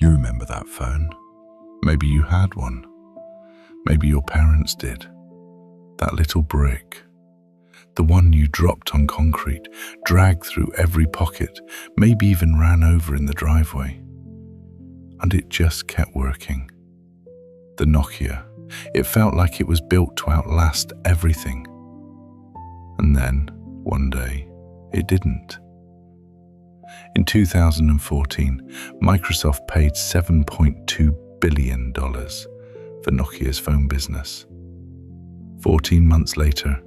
You remember that phone? Maybe you had one. Maybe your parents did. That little brick. The one you dropped on concrete, dragged through every pocket, maybe even ran over in the driveway. And it just kept working. The Nokia. It felt like it was built to outlast everything. And then, one day, it didn't. In 2014, Microsoft paid $7.2 billion for Nokia's phone business. 14 months later,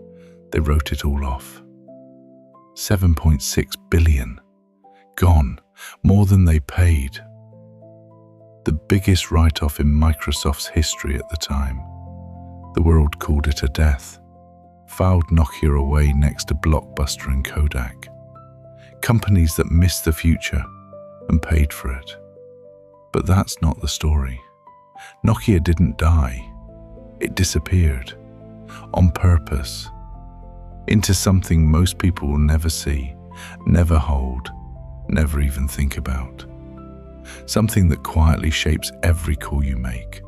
they wrote it all off. 7.6 billion. Gone. More than they paid. The biggest write-off in Microsoft's history at the time. The world called it a death. Filed Nokia away next to Blockbuster and Kodak. Companies that missed the future and paid for it. But that's not the story. Nokia didn't die. It disappeared. On purpose. Into something most people will never see, never hold, never even think about. Something that quietly shapes every call you make,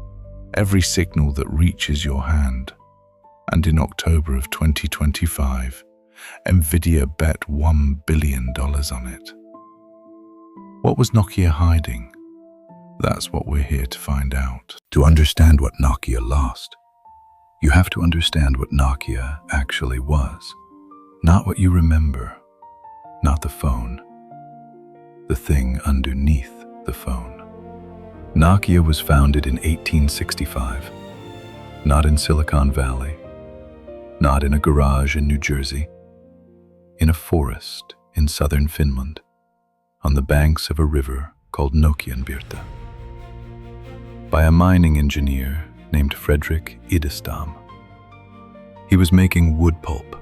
every signal that reaches your hand. And in October of 2025, Nvidia bet $1 billion on it. What was Nokia hiding? That's what we're here to find out. To understand what Nokia lost, you have to understand what Nokia actually was. Not what you remember, not the phone, the thing underneath the phone. Nokia was founded in 1865, not in Silicon Valley, not in a garage in New Jersey, in a forest in southern Finland, on the banks of a river called Nokianvirta, by a mining engineer named Fredrik Idestam. He was making wood pulp,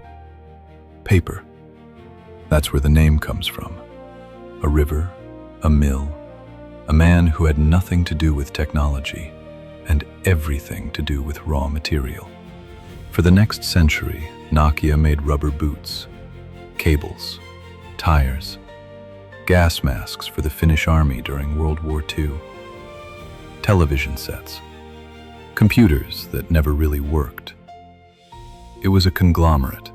paper. That's where the name comes from. A river, a mill, a man who had nothing to do with technology and everything to do with raw material. For the next century, Nokia made rubber boots, cables, tires, gas masks for the Finnish army during World War II, television sets, computers that never really worked. It was a conglomerate,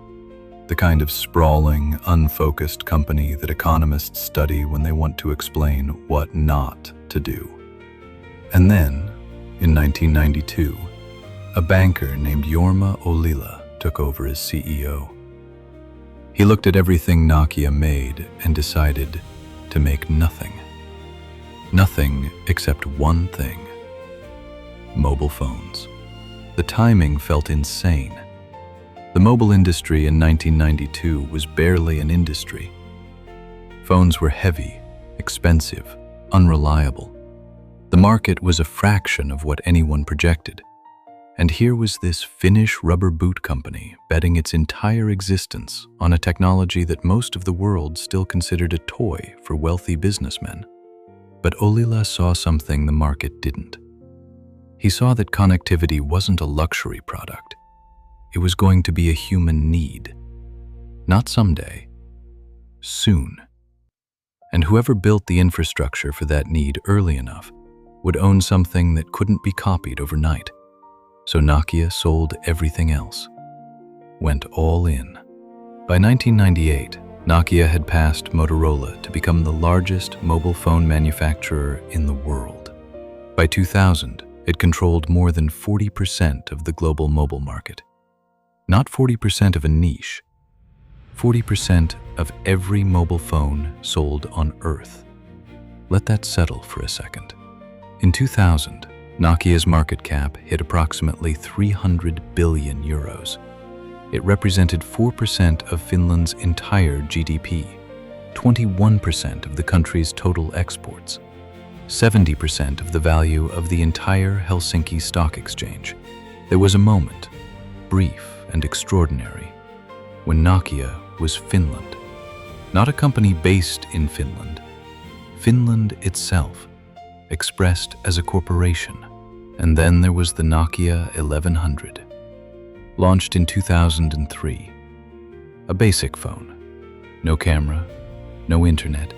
the kind of sprawling, unfocused company that economists study when they want to explain what not to do. And then, in 1992, a banker named Jorma Ollila took over as CEO. He looked at everything Nokia made and decided to make nothing. Nothing except one thing: mobile phones. The timing felt insane. The mobile industry in 1992 was barely an industry. Phones were heavy, expensive, unreliable. The market was a fraction of what anyone projected. And here was this Finnish rubber boot company betting its entire existence on a technology that most of the world still considered a toy for wealthy businessmen. But Ollila saw something the market didn't. He saw that connectivity wasn't a luxury product. It was going to be a human need. Not someday, soon. And whoever built the infrastructure for that need early enough would own something that couldn't be copied overnight. So Nokia sold everything else, went all in. By 1998, Nokia had passed Motorola to become the largest mobile phone manufacturer in the world. By 2000, it controlled more than 40% of the global mobile market. Not 40% of a niche, 40% of every mobile phone sold on Earth. Let that settle for a second. In 2000, Nokia's market cap hit approximately 300 billion euros. It represented 4% of Finland's entire GDP, 21% of the country's total exports, 70% of the value of the entire Helsinki Stock Exchange. There was a moment, brief and extraordinary, when Nokia was Finland. Not a company based in Finland. Finland itself, expressed as a corporation. And then there was the Nokia 1100, launched in 2003. A basic phone. No camera, no internet,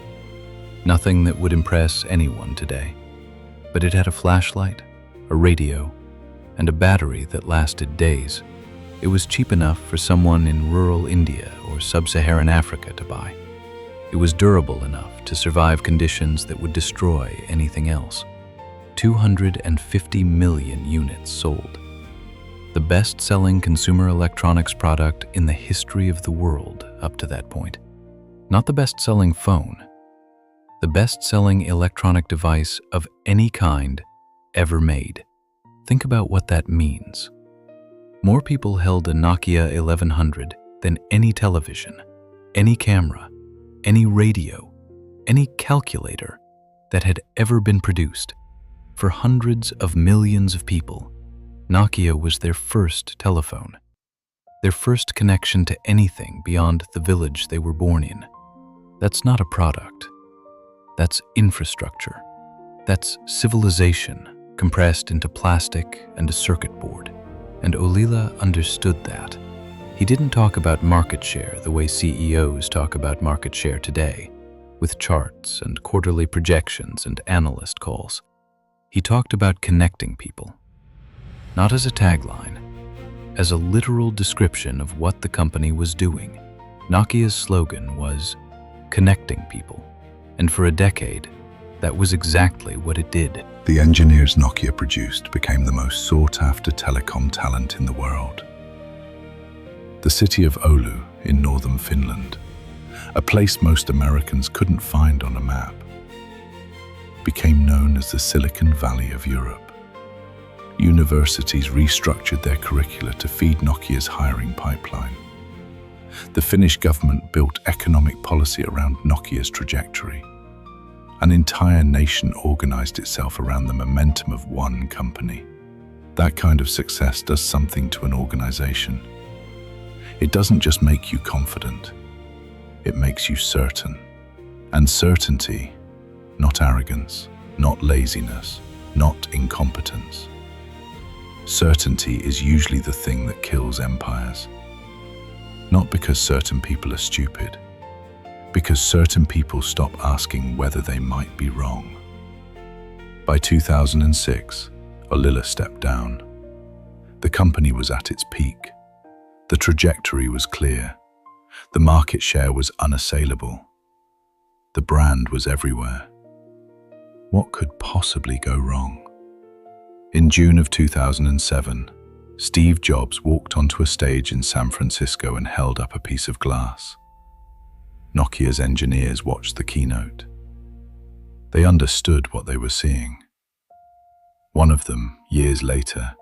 nothing that would impress anyone today. but it had a flashlight, a radio, and a battery that lasted days. It was cheap enough for someone in rural India or sub-Saharan Africa to buy. It was durable enough to survive conditions that would destroy anything else. 250 million units sold. The best-selling consumer electronics product in the history of the world up to that point. Not the best-selling phone. The best-selling electronic device of any kind ever made. Think about what that means. More people held a Nokia 1100 than any television, any camera, any radio, any calculator that had ever been produced. For hundreds of millions of people, Nokia was their first telephone, their first connection to anything beyond the village they were born in. That's not a product. That's infrastructure. That's civilization compressed into plastic and a circuit board. And Olila understood that. He didn't talk about market share the way CEOs talk about market share today, with charts and quarterly projections and analyst calls. He talked about connecting people, not as a tagline, as a literal description of what the company was doing. Nokia's slogan was connecting people, and for a decade, that was exactly what it did. The engineers Nokia produced became the most sought-after telecom talent in the world. The city of Oulu in northern Finland, a place most Americans couldn't find on a map, became known as the Silicon Valley of Europe. Universities restructured their curricula to feed Nokia's hiring pipeline. The Finnish government built economic policy around Nokia's trajectory. An entire nation organized itself around the momentum of one company. That kind of success does something to an organization. It doesn't just make you confident, it makes you certain. And certainty, not arrogance, not laziness, not incompetence. Certainty is usually the thing that kills empires. Not because certain people are stupid, because certain people stop asking whether they might be wrong. By 2006, Olila stepped down. The company was at its peak. The trajectory was clear. The market share was unassailable. The brand was everywhere. What could possibly go wrong? In June of 2007, Steve Jobs walked onto a stage in San Francisco and held up a piece of glass. Nokia's engineers watched the keynote. They understood what they were seeing. One of them, years later,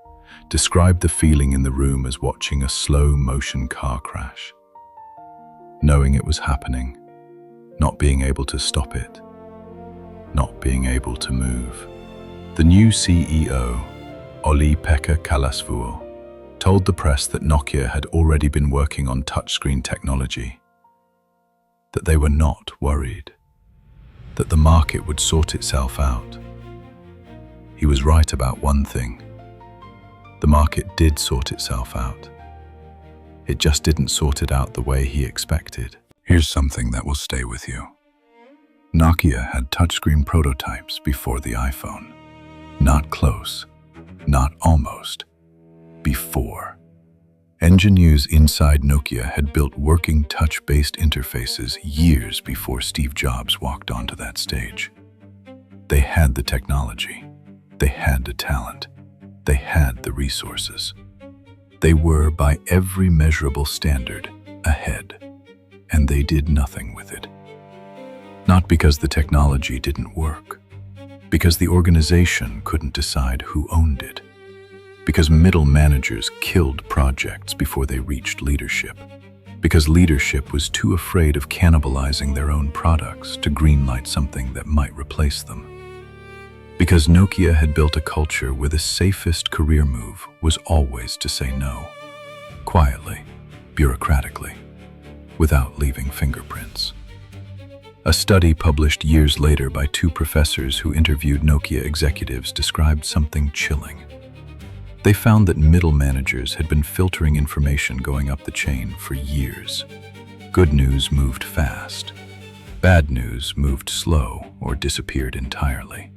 described the feeling in the room as watching a slow-motion car crash. Knowing it was happening, not being able to stop it, not being able to move. The new CEO, Olli-Pekka Kallasvuo, told the press that Nokia had already been working on touchscreen technology, that they were not worried, that the market would sort itself out. He was right about one thing. The market did sort itself out. It just didn't sort it out the way he expected. Here's something that will stay with you. Nokia had touchscreen prototypes before the iPhone. Not close, not almost, before. Engineers inside Nokia had built working touch-based interfaces years before Steve Jobs walked onto that stage. They had the technology, they had the talent, they had the resources. They were, by every measurable standard, ahead, and they did nothing with it. Not because the technology didn't work, because the organization couldn't decide who owned it, because middle managers killed projects before they reached leadership, because leadership was too afraid of cannibalizing their own products to greenlight something that might replace them, because Nokia had built a culture where the safest career move was always to say no, quietly, bureaucratically, without leaving fingerprints. A study published years later by two professors who interviewed Nokia executives described something chilling. They found that middle managers had been filtering information going up the chain for years. Good news moved fast. Bad news moved slow or disappeared entirely.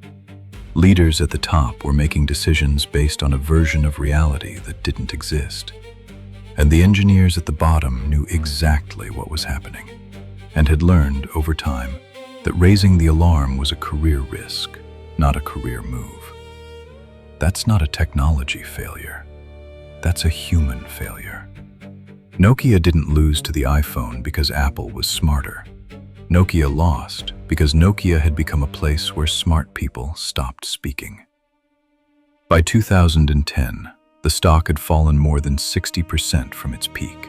Leaders at the top were making decisions based on a version of reality that didn't exist. And the engineers at the bottom knew exactly what was happening and had learned over time that raising the alarm was a career risk, not a career move. That's not a technology failure. That's a human failure. Nokia didn't lose to the iPhone because Apple was smarter. Nokia lost because Nokia had become a place where smart people stopped speaking. By 2010, the stock had fallen more than 60% from its peak.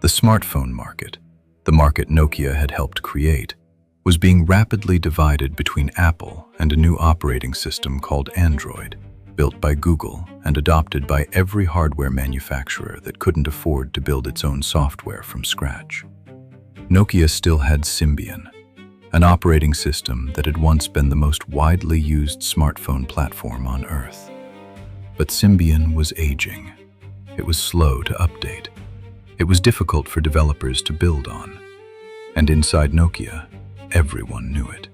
The smartphone market, the market Nokia had helped create, was being rapidly divided between Apple and a new operating system called Android, built by Google and adopted by every hardware manufacturer that couldn't afford to build its own software from scratch. Nokia still had Symbian, an operating system that had once been the most widely used smartphone platform on Earth. But Symbian was aging. It was slow to update. It was difficult for developers to build on. And inside Nokia, everyone knew it.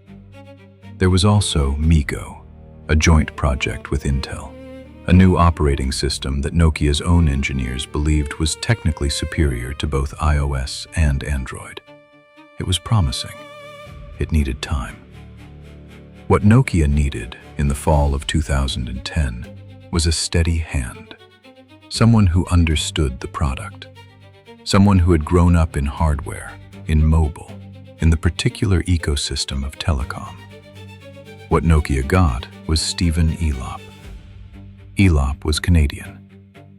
There was also MeeGo, a joint project with Intel, a new operating system that Nokia's own engineers believed was technically superior to both iOS and Android. It was promising. It needed time. What Nokia needed in the fall of 2010 was a steady hand, someone who understood the product, someone who had grown up in hardware, in mobile, in the particular ecosystem of telecom. What Nokia got was Stephen Elop. Elop was Canadian.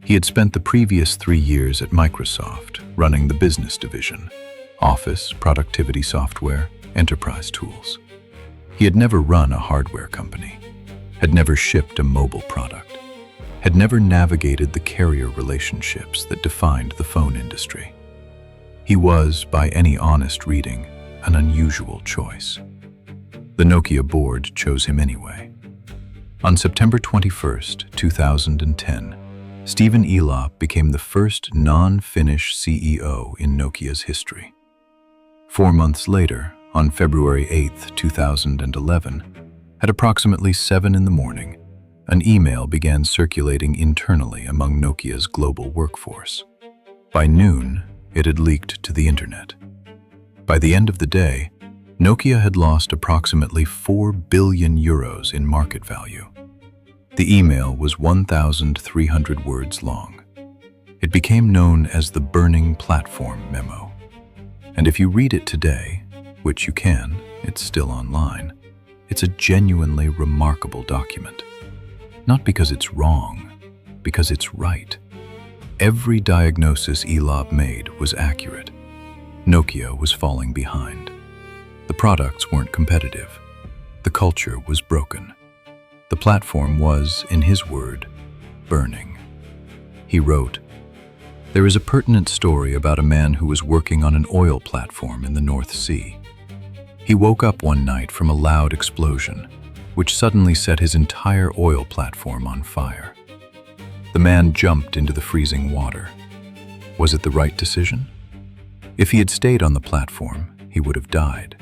He had spent the previous 3 years at Microsoft, running the business division, office, productivity software, enterprise tools. He had never run a hardware company, had never shipped a mobile product, had never navigated the carrier relationships that defined the phone industry. He was, by any honest reading, an unusual choice. The Nokia board chose him anyway. On September 21st, 2010, Stephen Elop became the first non-Finnish CEO in Nokia's history. 4 months later, on February 8th, 2011, at approximately 7 in the morning, an email began circulating internally among Nokia's global workforce. By noon, it had leaked to the internet. By the end of the day, Nokia had lost approximately 4 billion euros in market value. The email was 1,300 words long. It became known as the Burning Platform Memo. And if you read it today, which you can, it's still online, it's a genuinely remarkable document. Not because it's wrong, because it's right. Every diagnosis Elop made was accurate. Nokia was falling behind. The products weren't competitive. The culture was broken. The platform was, in his word, burning. He wrote, "There is a pertinent story about a man who was working on an oil platform in the North Sea. He woke up one night from a loud explosion, which suddenly set his entire oil platform on fire. The man jumped into the freezing water. Was it the right decision? If he had stayed on the platform, he would have died.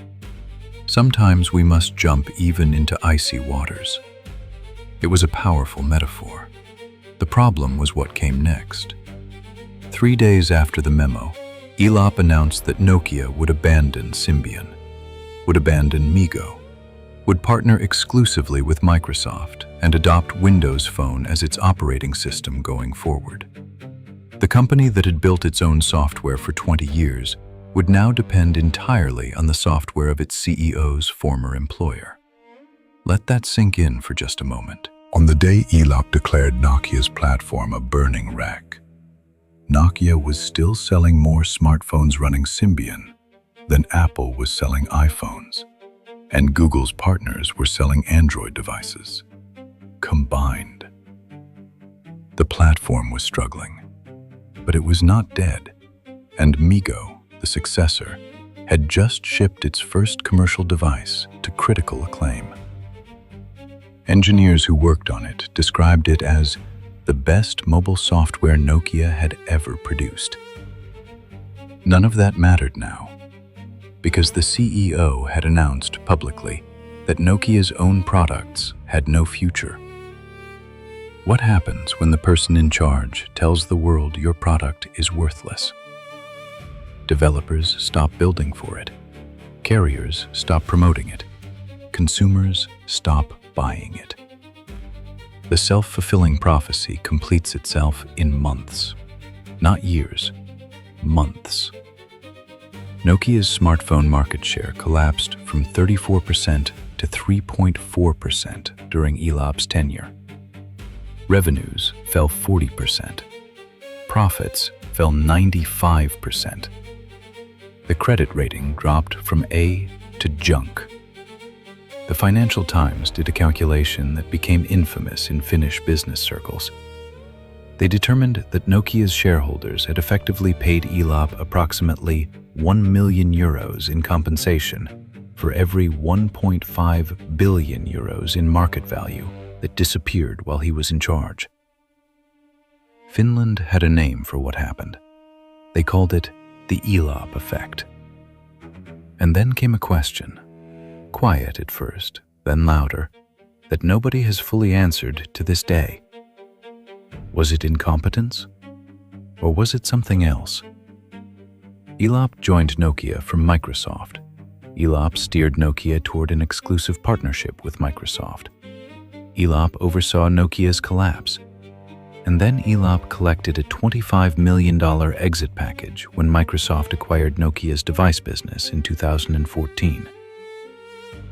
Sometimes we must jump even into icy waters." It was a powerful metaphor. The problem was what came next. 3 days after the memo, Elop announced that Nokia would abandon Symbian, would abandon MeeGo, would partner exclusively with Microsoft and adopt Windows Phone as its operating system going forward. The company that had built its own software for 20 years would now depend entirely on the software of its CEO's former employer. Let that sink in for just a moment. On the day Elop declared Nokia's platform a burning wreck, Nokia was still selling more smartphones running Symbian than Apple was selling iPhones, and Google's partners were selling Android devices. Combined. The platform was struggling, but it was not dead, and MeeGo, the successor, had just shipped its first commercial device to critical acclaim. Engineers who worked on it described it as the best mobile software Nokia had ever produced. None of that mattered now, because the CEO had announced publicly that Nokia's own products had no future. What happens when the person in charge tells the world your product is worthless? Developers stop building for it. Carriers stop promoting it. Consumers stop buying it. The self-fulfilling prophecy completes itself in months, not years, months. Nokia's smartphone market share collapsed from 34% to 3.4% during Elop's tenure. Revenues fell 40%. Profits fell 95%. The credit rating dropped from A to junk. The Financial Times did a calculation that became infamous in Finnish business circles. They determined that Nokia's shareholders had effectively paid Elop approximately 1 million euros in compensation for every 1.5 billion euros in market value that disappeared while he was in charge. Finland had a name for what happened. They called it the Elop effect. And then came a question, quiet at first, then louder, that nobody has fully answered to this day. Was it incompetence? Or was it something else? Elop joined Nokia from Microsoft. Elop steered Nokia toward an exclusive partnership with Microsoft. Elop oversaw Nokia's collapse. And then Elop collected a $25 million exit package when Microsoft acquired Nokia's device business in 2014.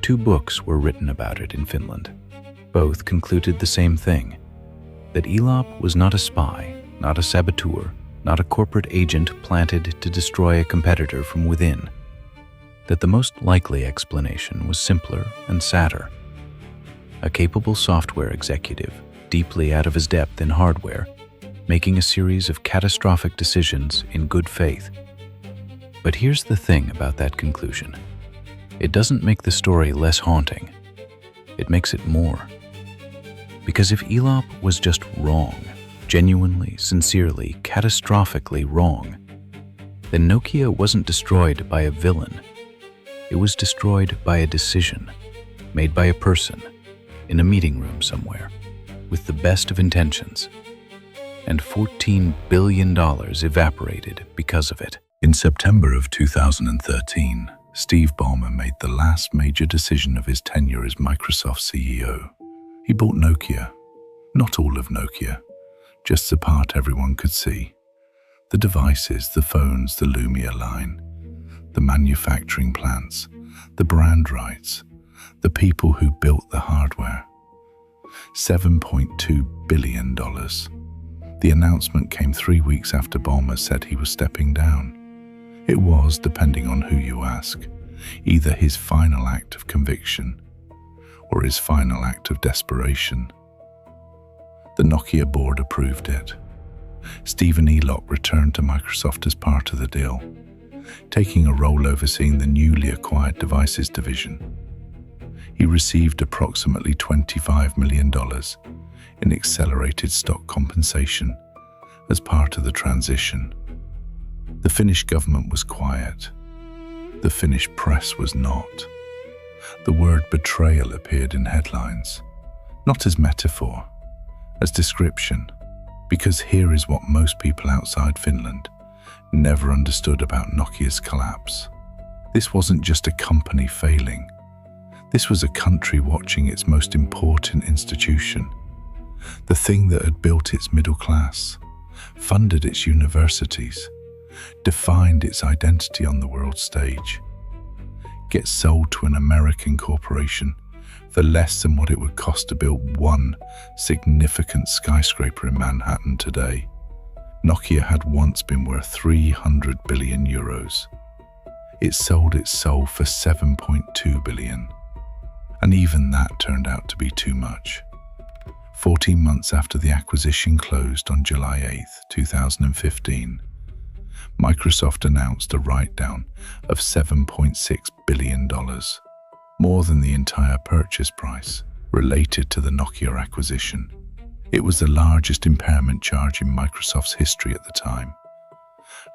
2 books were written about it in Finland. Both concluded the same thing, that Elop was not a spy, not a saboteur, not a corporate agent planted to destroy a competitor from within. That the most likely explanation was simpler and sadder. A capable software executive, deeply out of his depth in hardware, making a series of catastrophic decisions in good faith. But here's the thing about that conclusion. It doesn't make the story less haunting. It makes it more. Because if Elop was just wrong, genuinely, sincerely, catastrophically wrong, then Nokia wasn't destroyed by a villain. It was destroyed by a decision, made by a person, in a meeting room somewhere, with the best of intentions. And $14 billion evaporated because of it. In September of 2013, Steve Ballmer made the last major decision of his tenure as Microsoft CEO. He bought Nokia. Not all of Nokia, just the part everyone could see. The devices, the phones, the Lumia line, the manufacturing plants, the brand rights, the people who built the hardware. $7.2 billion. The announcement came 3 weeks after Ballmer said he was stepping down. It was, depending on who you ask, either his final act of conviction or his final act of desperation. The Nokia board approved it. Stephen Elop returned to Microsoft as part of the deal, taking a role overseeing the newly acquired devices division. He received approximately $25 million in accelerated stock compensation as part of the transition. The Finnish government was quiet. The Finnish press was not. The word betrayal appeared in headlines, not as metaphor, as description, because here is what most people outside Finland never understood about Nokia's collapse. This wasn't just a company failing. This was a country watching its most important institution, the thing that had built its middle class, funded its universities, defined its identity on the world stage, get sold to an American corporation for less than what it would cost to build one significant skyscraper in Manhattan today. Nokia had once been worth 300 billion euros. It sold its soul for 7.2 billion. And even that turned out to be too much. 14 months after the acquisition closed on July 8, 2015, Microsoft announced a write-down of $7.6 billion, more than the entire purchase price related to the Nokia acquisition. It was the largest impairment charge in Microsoft's history at the time,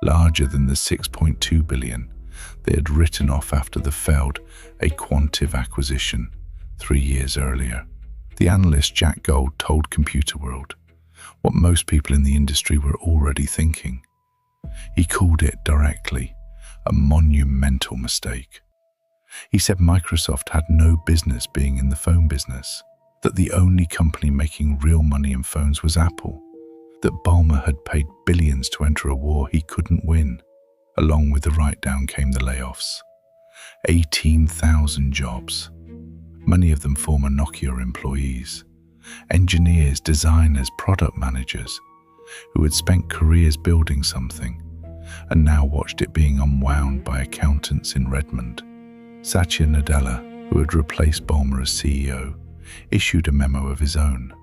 larger than the $6.2 billion they had written off after the failed Aquantive acquisition 3 years earlier. The analyst Jack Gold told Computer World what most people in the industry were already thinking. He called it directly a monumental mistake. He said Microsoft had no business being in the phone business, that the only company making real money in phones was Apple, that Ballmer had paid billions to enter a war he couldn't win. Along with the write-down came the layoffs. 18,000 jobs, many of them former Nokia employees, engineers, designers, product managers, who had spent careers building something and now watched it being unwound by accountants in Redmond. Satya Nadella, who had replaced Ballmer as CEO, issued a memo of his own.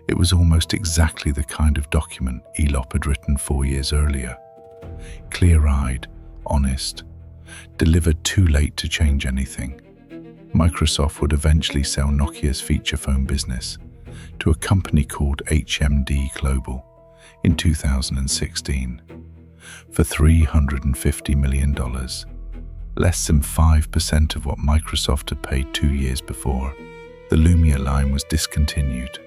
It was almost exactly the kind of document Elop had written 4 years earlier. Clear-eyed, honest, delivered too late to change anything. Microsoft would eventually sell Nokia's feature phone business to a company called HMD Global in 2016 for $350 million, less than 5% of what Microsoft had paid 2 years before. The Lumia line was discontinued.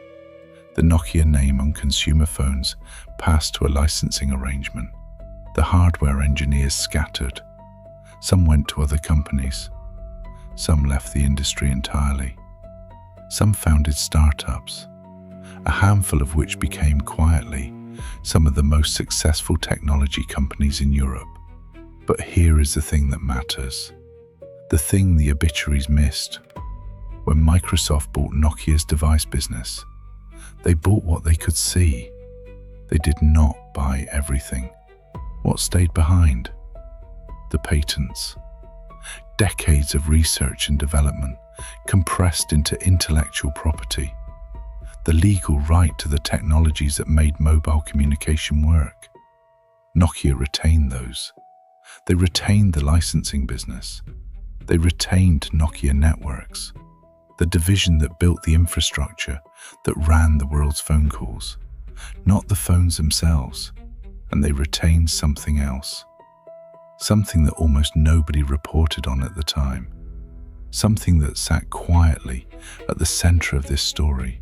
The Nokia name on consumer phones passed to a licensing arrangement. The hardware engineers scattered. Some went to other companies. Some left the industry entirely. Some founded startups, a handful of which became quietly some of the most successful technology companies in Europe. But here is the thing that matters, the thing the obituaries missed. When Microsoft bought Nokia's device business, they bought what they could see. They did not buy everything. What stayed behind? The patents. Decades of research and development compressed into intellectual property. The legal right to the technologies that made mobile communication work. Nokia retained those. They retained the licensing business. They retained Nokia Networks, the division that built the infrastructure that ran the world's phone calls, not the phones themselves. And they retained something else, something that almost nobody reported on at the time, something that sat quietly at the center of this story,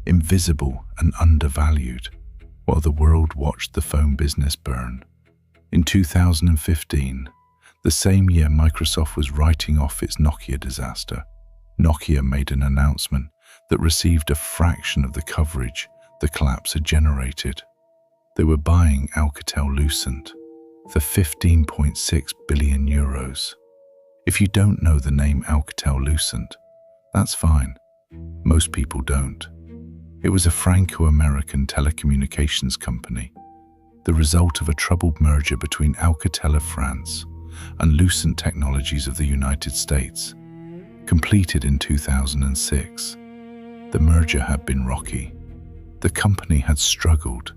invisible and undervalued, while the world watched the phone business burn. In 2015, the same year Microsoft was writing off its Nokia disaster, Nokia made an announcement that received a fraction of the coverage the collapse had generated. They were buying Alcatel-Lucent for 15.6 billion euros. If you don't know the name Alcatel-Lucent, that's fine. Most people don't. It was a Franco-American telecommunications company, the result of a troubled merger between Alcatel of France and Lucent Technologies of the United States, completed in 2006. The merger had been rocky. The company had struggled.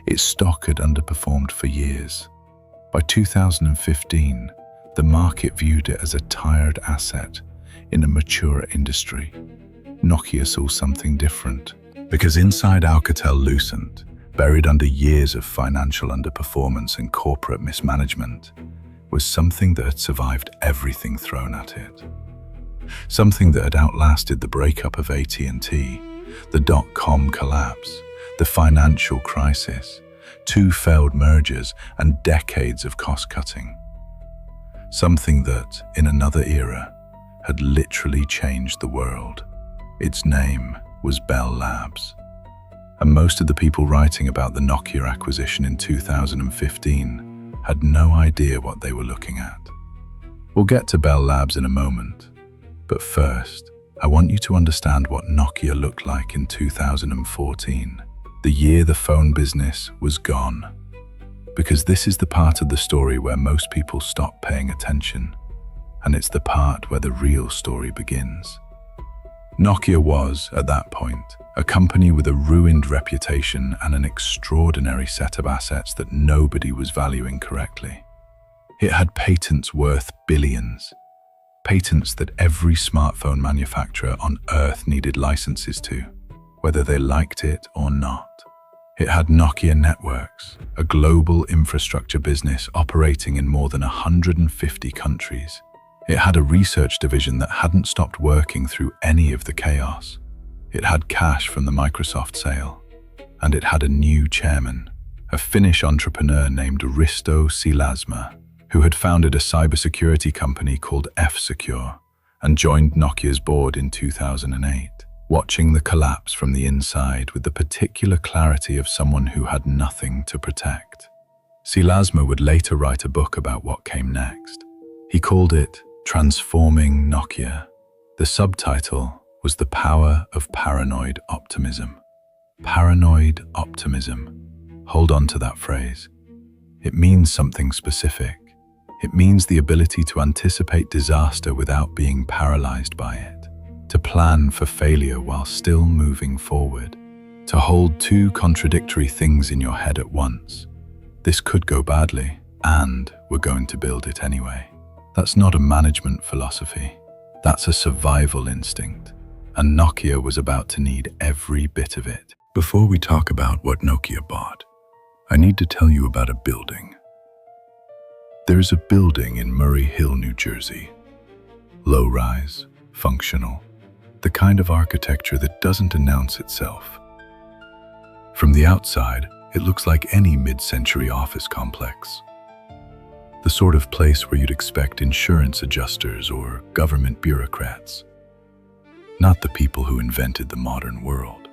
Its stock had underperformed for years. By 2015, the market viewed it as a tired asset in a mature industry. Nokia saw something different. Because inside Alcatel-Lucent, buried under years of financial underperformance and corporate mismanagement, was something that had survived everything thrown at it. Something that had outlasted the breakup of AT&T, the dot-com collapse, the financial crisis, 2 failed mergers, and decades of cost-cutting. Something that, in another era, had literally changed the world. Its name was Bell Labs. And most of the people writing about the Nokia acquisition in 2015 had no idea what they were looking at. We'll get to Bell Labs in a moment, but first, I want you to understand what Nokia looked like in 2014, the year the phone business was gone. Because this is the part of the story where most people stop paying attention, and it's the part where the real story begins. Nokia was, at that point, a company with a ruined reputation and an extraordinary set of assets that nobody was valuing correctly. It had patents worth billions, patents that every smartphone manufacturer on Earth needed licenses to, whether they liked it or not. It had Nokia Networks, a global infrastructure business operating in more than 150 countries. It had a research division that hadn't stopped working through any of the chaos. It had cash from the Microsoft sale. And it had a new chairman, a Finnish entrepreneur named Risto Siilasmaa, who had founded a cybersecurity company called F-Secure and joined Nokia's board in 2008, watching the collapse from the inside with the particular clarity of someone who had nothing to protect. Siilasmaa would later write a book about what came next. He called it Transforming Nokia. The subtitle was The Power of Paranoid Optimism. Paranoid optimism. Hold on to that phrase. It means something specific. It means the ability to anticipate disaster without being paralyzed by it, to plan for failure while still moving forward, to hold two contradictory things in your head at once. This could go badly, and we're going to build it anyway. That's not a management philosophy. That's a survival instinct, and Nokia was about to need every bit of it. Before we talk about what Nokia bought, I need to tell you about a building. There's a building in Murray Hill, New Jersey. Low-rise, functional, the kind of architecture that doesn't announce itself. From the outside, it looks like any mid-century office complex. The sort of place where you'd expect insurance adjusters or government bureaucrats, not the people who invented the modern world.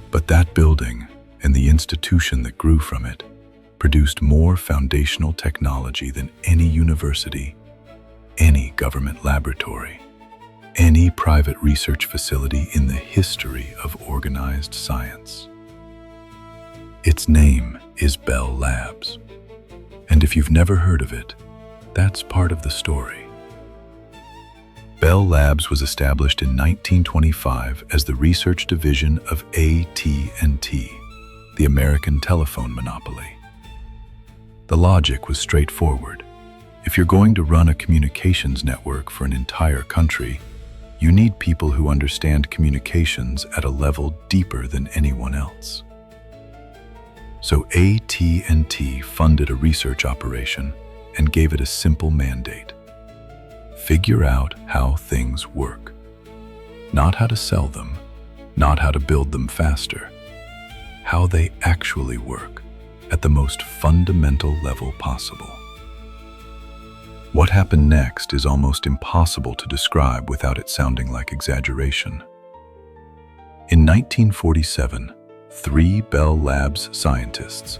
But that building, and the institution that grew from it, produced more foundational technology than any university, any government laboratory, any private research facility in the history of organized science. Its name is Bell Labs. And if you've never heard of it, that's part of the story. Bell Labs was established in 1925 as the research division of AT&T, the American telephone monopoly. The logic was straightforward. If you're going to run a communications network for an entire country, you need people who understand communications at a level deeper than anyone else. So AT&T funded a research operation and gave it a simple mandate. Figure out how things work. Not how to sell them, not how to build them faster. How they actually work at the most fundamental level possible. What happened next is almost impossible to describe without it sounding like exaggeration. In 1947, 3 Bell Labs scientists,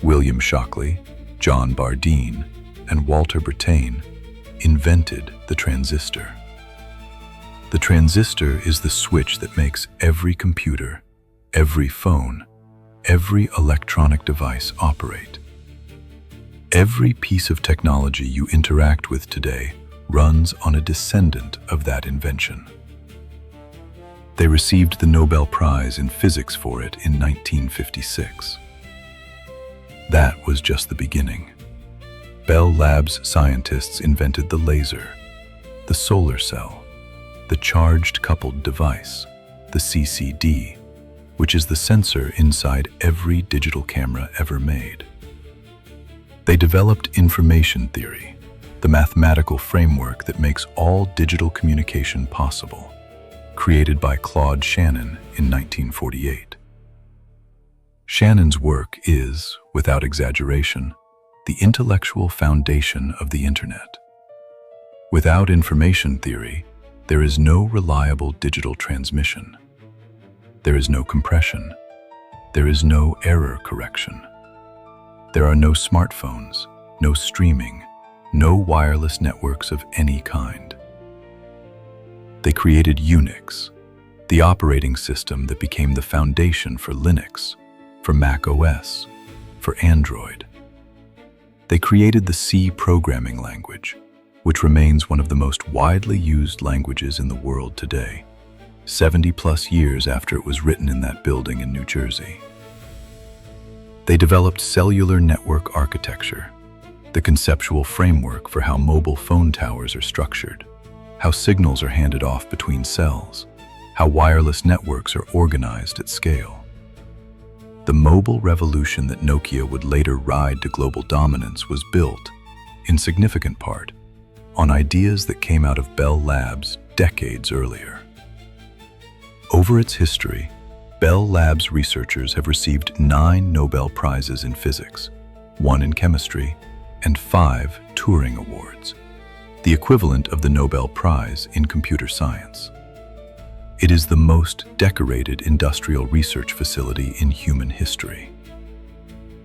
William Shockley, John Bardeen, and Walter Brattain, invented the transistor. The transistor is the switch that makes every computer, every phone, every electronic device operate. Every piece of technology you interact with today runs on a descendant of that invention. They received the Nobel Prize in Physics for it in 1956. That was just the beginning. Bell Labs scientists invented the laser, the solar cell, the charged coupled device, the CCD, which is the sensor inside every digital camera ever made. They developed information theory, the mathematical framework that makes all digital communication possible, created by Claude Shannon in 1948. Shannon's work is, without exaggeration, the intellectual foundation of the Internet. Without information theory, there is no reliable digital transmission. There is no compression. There is no error correction. There are no smartphones, no streaming, no wireless networks of any kind. They created Unix, the operating system that became the foundation for Linux, for Mac OS, for Android. They created the C programming language, which remains one of the most widely used languages in the world today, 70+ years after it was written in that building in New Jersey. They developed cellular network architecture, the conceptual framework for how mobile phone towers are structured, how signals are handed off between cells, how wireless networks are organized at scale. The mobile revolution that Nokia would later ride to global dominance was built, in significant part, on ideas that came out of Bell Labs decades earlier. Over its history, Bell Labs researchers have received 9 Nobel Prizes in physics, 1 in chemistry, and 5 Turing Awards, the equivalent of the Nobel Prize in computer science. It is the most decorated industrial research facility in human history.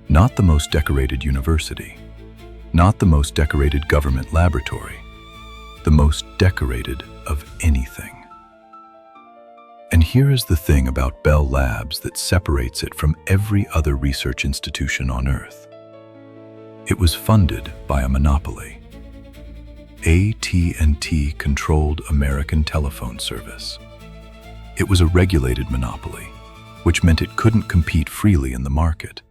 Not the most decorated university, not the most decorated government laboratory, the most decorated of anything. And here is the thing about Bell Labs that separates it from every other research institution on Earth. It was funded by a monopoly. AT&T controlled American telephone service. It was a regulated monopoly, which meant it couldn't compete freely in the market,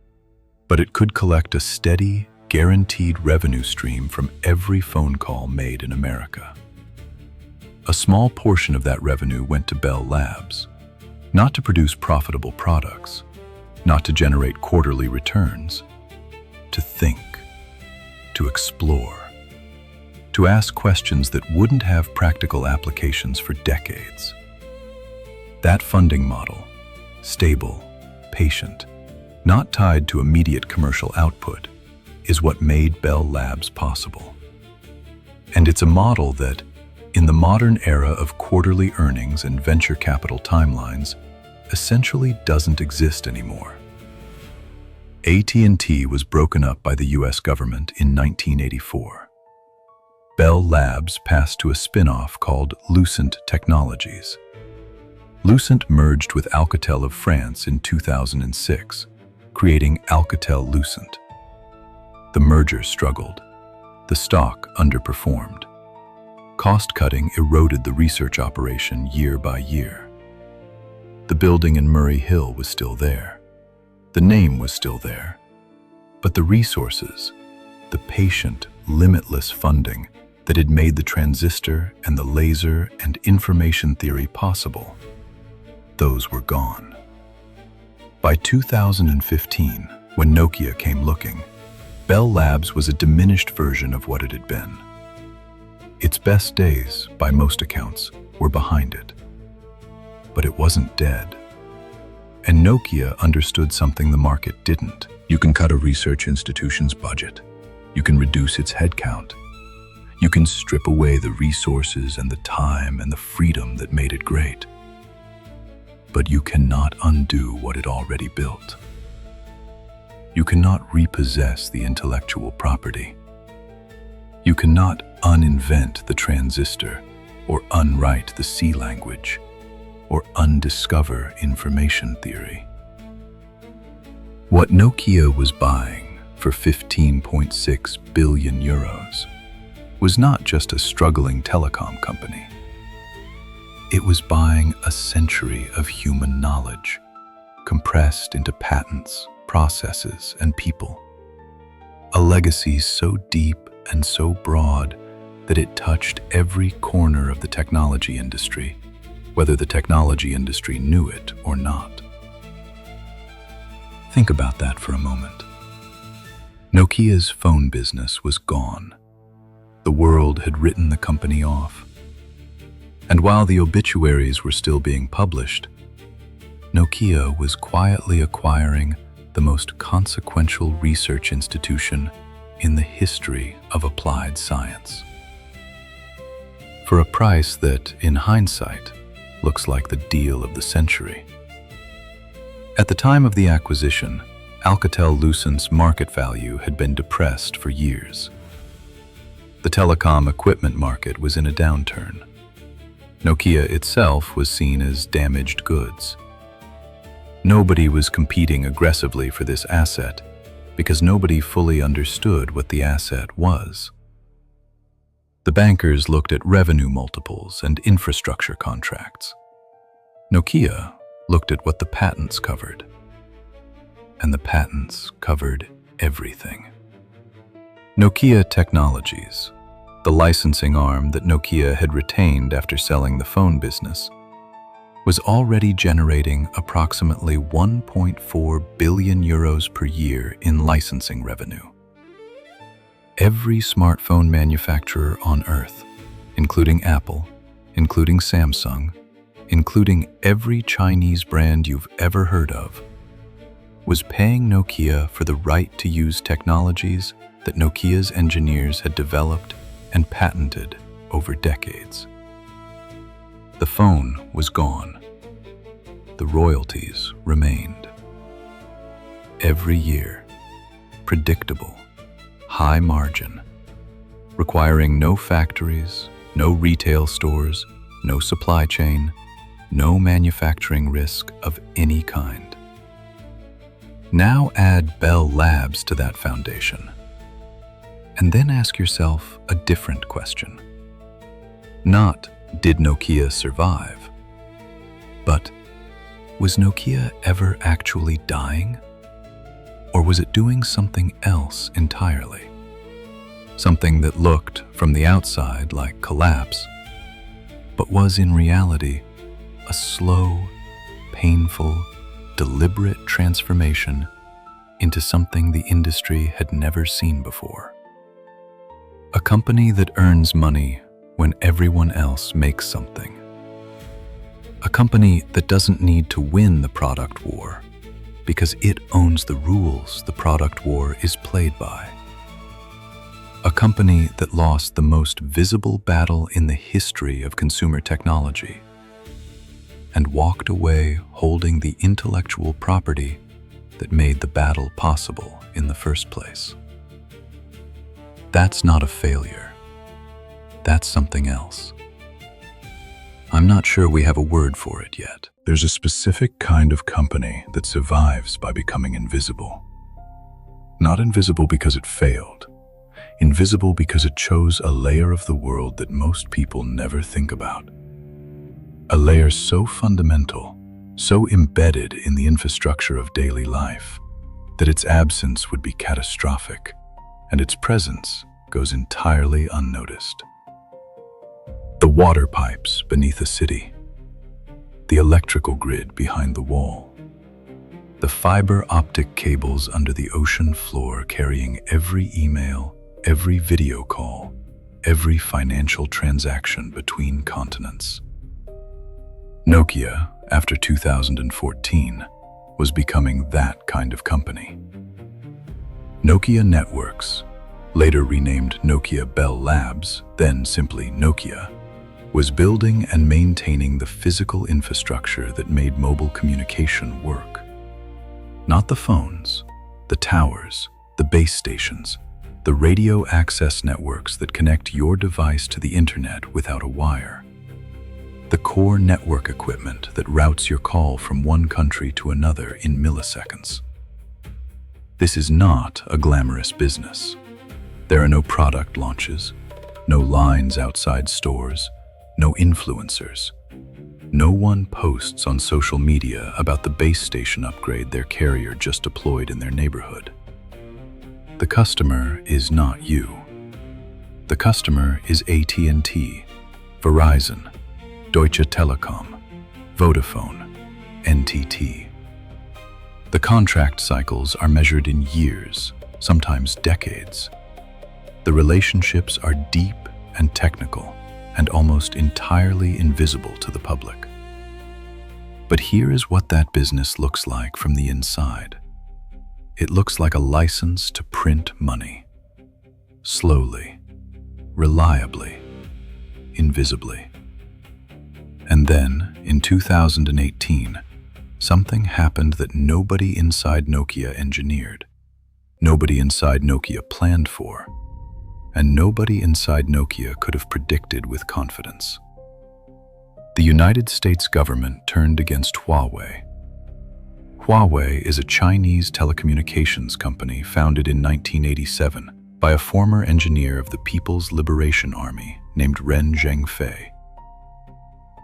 but it could collect a steady, guaranteed revenue stream from every phone call made in America. A small portion of that revenue went to Bell Labs, not to produce profitable products, not to generate quarterly returns, to think, to explore, to ask questions that wouldn't have practical applications for decades. That funding model, stable, patient, not tied to immediate commercial output, is what made Bell Labs possible. And it's a model that, in the modern era of quarterly earnings and venture capital timelines, essentially doesn't exist anymore. AT&T was broken up by the US government in 1984. Bell Labs passed to a spin-off called Lucent Technologies. Lucent merged with Alcatel of France in 2006, creating Alcatel-Lucent. The merger struggled. The stock underperformed. Cost-cutting eroded the research operation year by year. The building in Murray Hill was still there. The name was still there. But the resources, the patient, limitless funding that had made the transistor and the laser and information theory possible, those were gone. By 2015, when Nokia came looking, Bell Labs was a diminished version of what it had been. Its best days, by most accounts, were behind it. But it wasn't dead. And Nokia understood something the market didn't. You can cut a research institution's budget. You can reduce its headcount. You can strip away the resources and the time and the freedom that made it great. But you cannot undo what it already built. You cannot repossess the intellectual property. You cannot uninvent the transistor, or unwrite the C language, or undiscover information theory. What Nokia was buying for 15.6 billion euros was not just a struggling telecom company. It was buying a century of human knowledge, compressed into patents, processes, and people. A legacy so deep and so broad that it touched every corner of the technology industry, whether the technology industry knew it or not. Think about that for a moment. Nokia's phone business was gone. The world had written the company off. And while the obituaries were still being published, Nokia was quietly acquiring the most consequential research institution in the history of applied science. For a price that, in hindsight, looks like the deal of the century. At the time of the acquisition, Alcatel-Lucent's market value had been depressed for years. The telecom equipment market was in a downturn. Nokia itself was seen as damaged goods. Nobody was competing aggressively for this asset because nobody fully understood what the asset was. The bankers looked at revenue multiples and infrastructure contracts. Nokia looked at what the patents covered. And the patents covered everything. Nokia Technologies, the licensing arm that Nokia had retained after selling the phone business, was already generating approximately 1.4 billion euros per year in licensing revenue. every smartphone manufacturer on Earth, including Apple, including Samsung, including every Chinese brand you've ever heard of, was paying Nokia for the right to use technologies that Nokia's engineers had developed and patented over decades. The phone was gone. The royalties remained. Every year, predictable, high margin, requiring no factories, no retail stores, no supply chain, no manufacturing risk of any kind. Now add Bell Labs to that foundation, and then ask yourself a different question. Not, did Nokia survive? But, was Nokia ever actually dying? Or was it doing something else entirely? Something that looked, from the outside, like collapse, but was in reality a slow, painful, deliberate transformation into something the industry had never seen before. A company that earns money when everyone else makes something. A company that doesn't need to win the product war because it owns the rules the product war is played by. A company that lost the most visible battle in the history of consumer technology and walked away holding the intellectual property that made the battle possible in the first place. That's not a failure. That's something else. I'm not sure we have a word for it yet. There's a specific kind of company that survives by becoming invisible. Not invisible because it failed. Invisible because it chose a layer of the world that most people never think about. A layer so fundamental, so embedded in the infrastructure of daily life, that its absence would be catastrophic, and its presence goes entirely unnoticed. The water pipes beneath a city, the electrical grid behind the wall, the fiber optic cables under the ocean floor carrying every email, every video call, every financial transaction between continents. Nokia, after 2014, was becoming that kind of company. Nokia Networks, later renamed Nokia Bell Labs, then simply Nokia, was building and maintaining the physical infrastructure that made mobile communication work. Not the phones, the towers, the base stations, the radio access networks that connect your device to the internet without a wire. The core network equipment that routes your call from one country to another in milliseconds. This is not a glamorous business. There are no product launches, no lines outside stores, no influencers. No one posts on social media about the base station upgrade their carrier just deployed in their neighborhood. The customer is not you. The customer is AT&T, Verizon, Deutsche Telekom, Vodafone, NTT. The contract cycles are measured in years, sometimes decades. The relationships are deep and technical and almost entirely invisible to the public. But here is what that business looks like from the inside. It looks like a license to print money. Slowly, reliably, invisibly. And then, in 2018, something happened that nobody inside Nokia engineered, nobody inside Nokia planned for, and nobody inside Nokia could have predicted with confidence. The United States government turned against Huawei. Huawei is a Chinese telecommunications company founded in 1987 by a former engineer of the People's Liberation Army named Ren Zhengfei.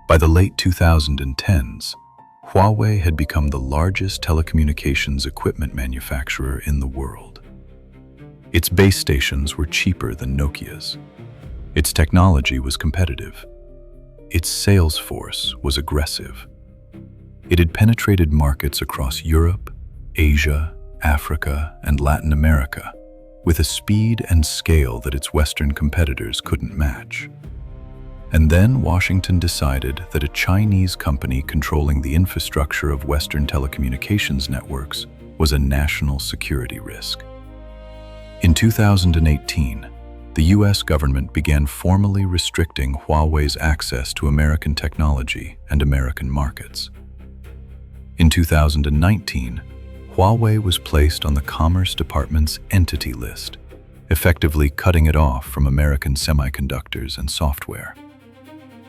By the late 2010s, Huawei had become the largest telecommunications equipment manufacturer in the world. Its base stations were cheaper than Nokia's. Its technology was competitive. Its sales force was aggressive. It had penetrated markets across Europe, Asia, Africa, and Latin America, with a speed and scale that its Western competitors couldn't match. And then Washington decided that a Chinese company controlling the infrastructure of Western telecommunications networks was a national security risk. In 2018, the US government began formally restricting Huawei's access to American technology and American markets. In 2019, Huawei was placed on the Commerce Department's Entity List, effectively cutting it off from American semiconductors and software.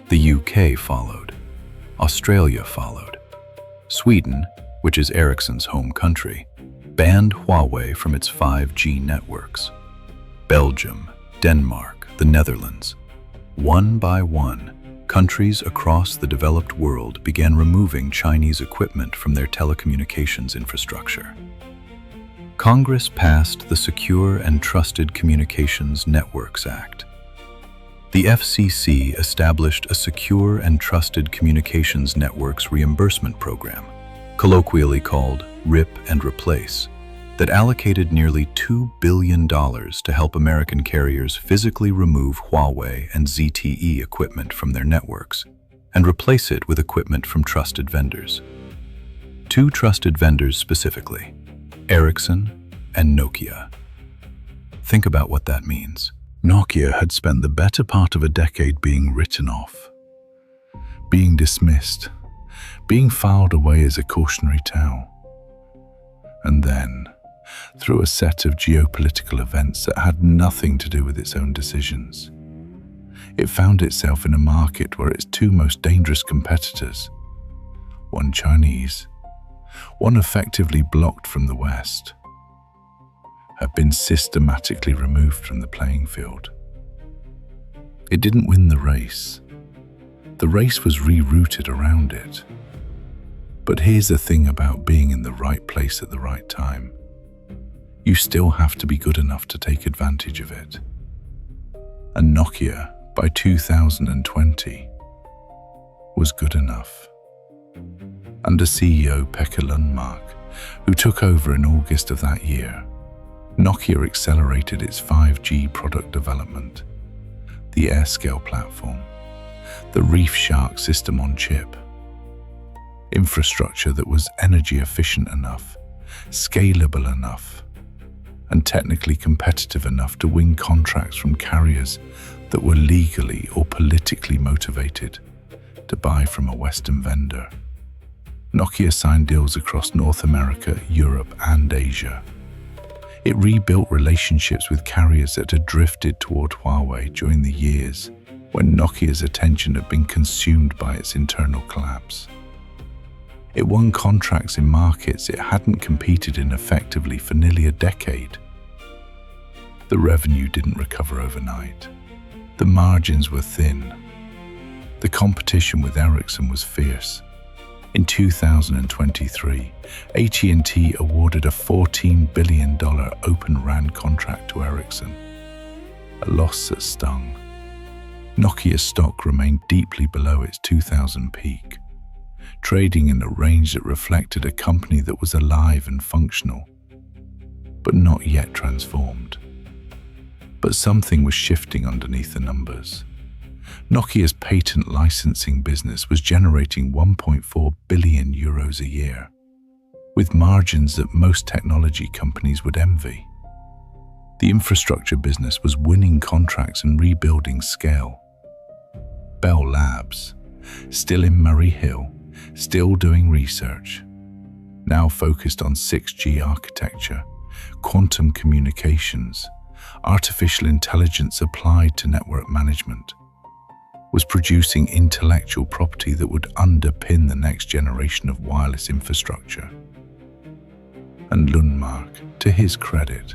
The UK followed. Australia followed. Sweden, which is Ericsson's home country, banned Huawei from its 5G networks. Belgium, Denmark, the Netherlands. One by one, countries across the developed world began removing Chinese equipment from their telecommunications infrastructure. Congress passed the Secure and Trusted Communications Networks Act. The FCC established a Secure and Trusted Communications Networks Reimbursement Program, colloquially called RIP and Replace, that allocated nearly $2 billion to help American carriers physically remove Huawei and ZTE equipment from their networks and replace it with equipment from trusted vendors. Two trusted vendors specifically, Ericsson and Nokia. Think about what that means. Nokia had spent the better part of a decade being written off, being dismissed, being filed away as a cautionary tale. And then, through a set of geopolitical events that had nothing to do with its own decisions, it found itself in a market where its two most dangerous competitors, one Chinese, one effectively blocked from the West, had been systematically removed from the playing field. It didn't win the race. The race was rerouted around it. But here's the thing about being in the right place at the right time. You still have to be good enough to take advantage of it. And Nokia, by 2020, was good enough. Under CEO Pekka Lundmark, who took over in August of that year, Nokia accelerated its 5G product development, the AirScale platform, the Reef Shark system on chip, infrastructure that was energy efficient enough, scalable enough, and technically competitive enough to win contracts from carriers that were legally or politically motivated to buy from a Western vendor. Nokia signed deals across North America, Europe, and Asia. It rebuilt relationships with carriers that had drifted toward Huawei during the years when Nokia's attention had been consumed by its internal collapse. It won contracts in markets it hadn't competed in effectively for nearly a decade. The revenue didn't recover overnight. The margins were thin. The competition with Ericsson was fierce. In 2023, AT&T awarded a $14 billion Open RAN contract to Ericsson, a loss that stung. Nokia's stock remained deeply below its 2000 peak, trading in a range that reflected a company that was alive and functional, but not yet transformed. But something was shifting underneath the numbers. Nokia's patent licensing business was generating 1.4 billion euros a year, with margins that most technology companies would envy. The infrastructure business was winning contracts and rebuilding scale. Bell Labs, still in Murray Hill, still doing research, now focused on 6G architecture, quantum communications, artificial intelligence applied to network management, was producing intellectual property that would underpin the next generation of wireless infrastructure. And Lundmark, to his credit,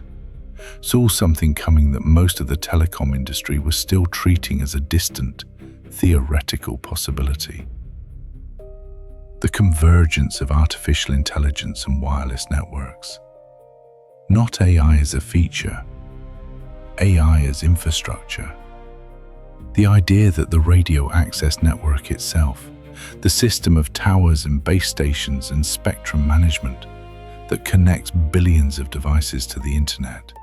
saw something coming that most of the telecom industry was still treating as a distant, theoretical possibility. The convergence of artificial intelligence and wireless networks. Not AI as a feature, AI as infrastructure. The idea that the radio access network itself, the system of towers and base stations and spectrum management that connects billions of devices to the internet,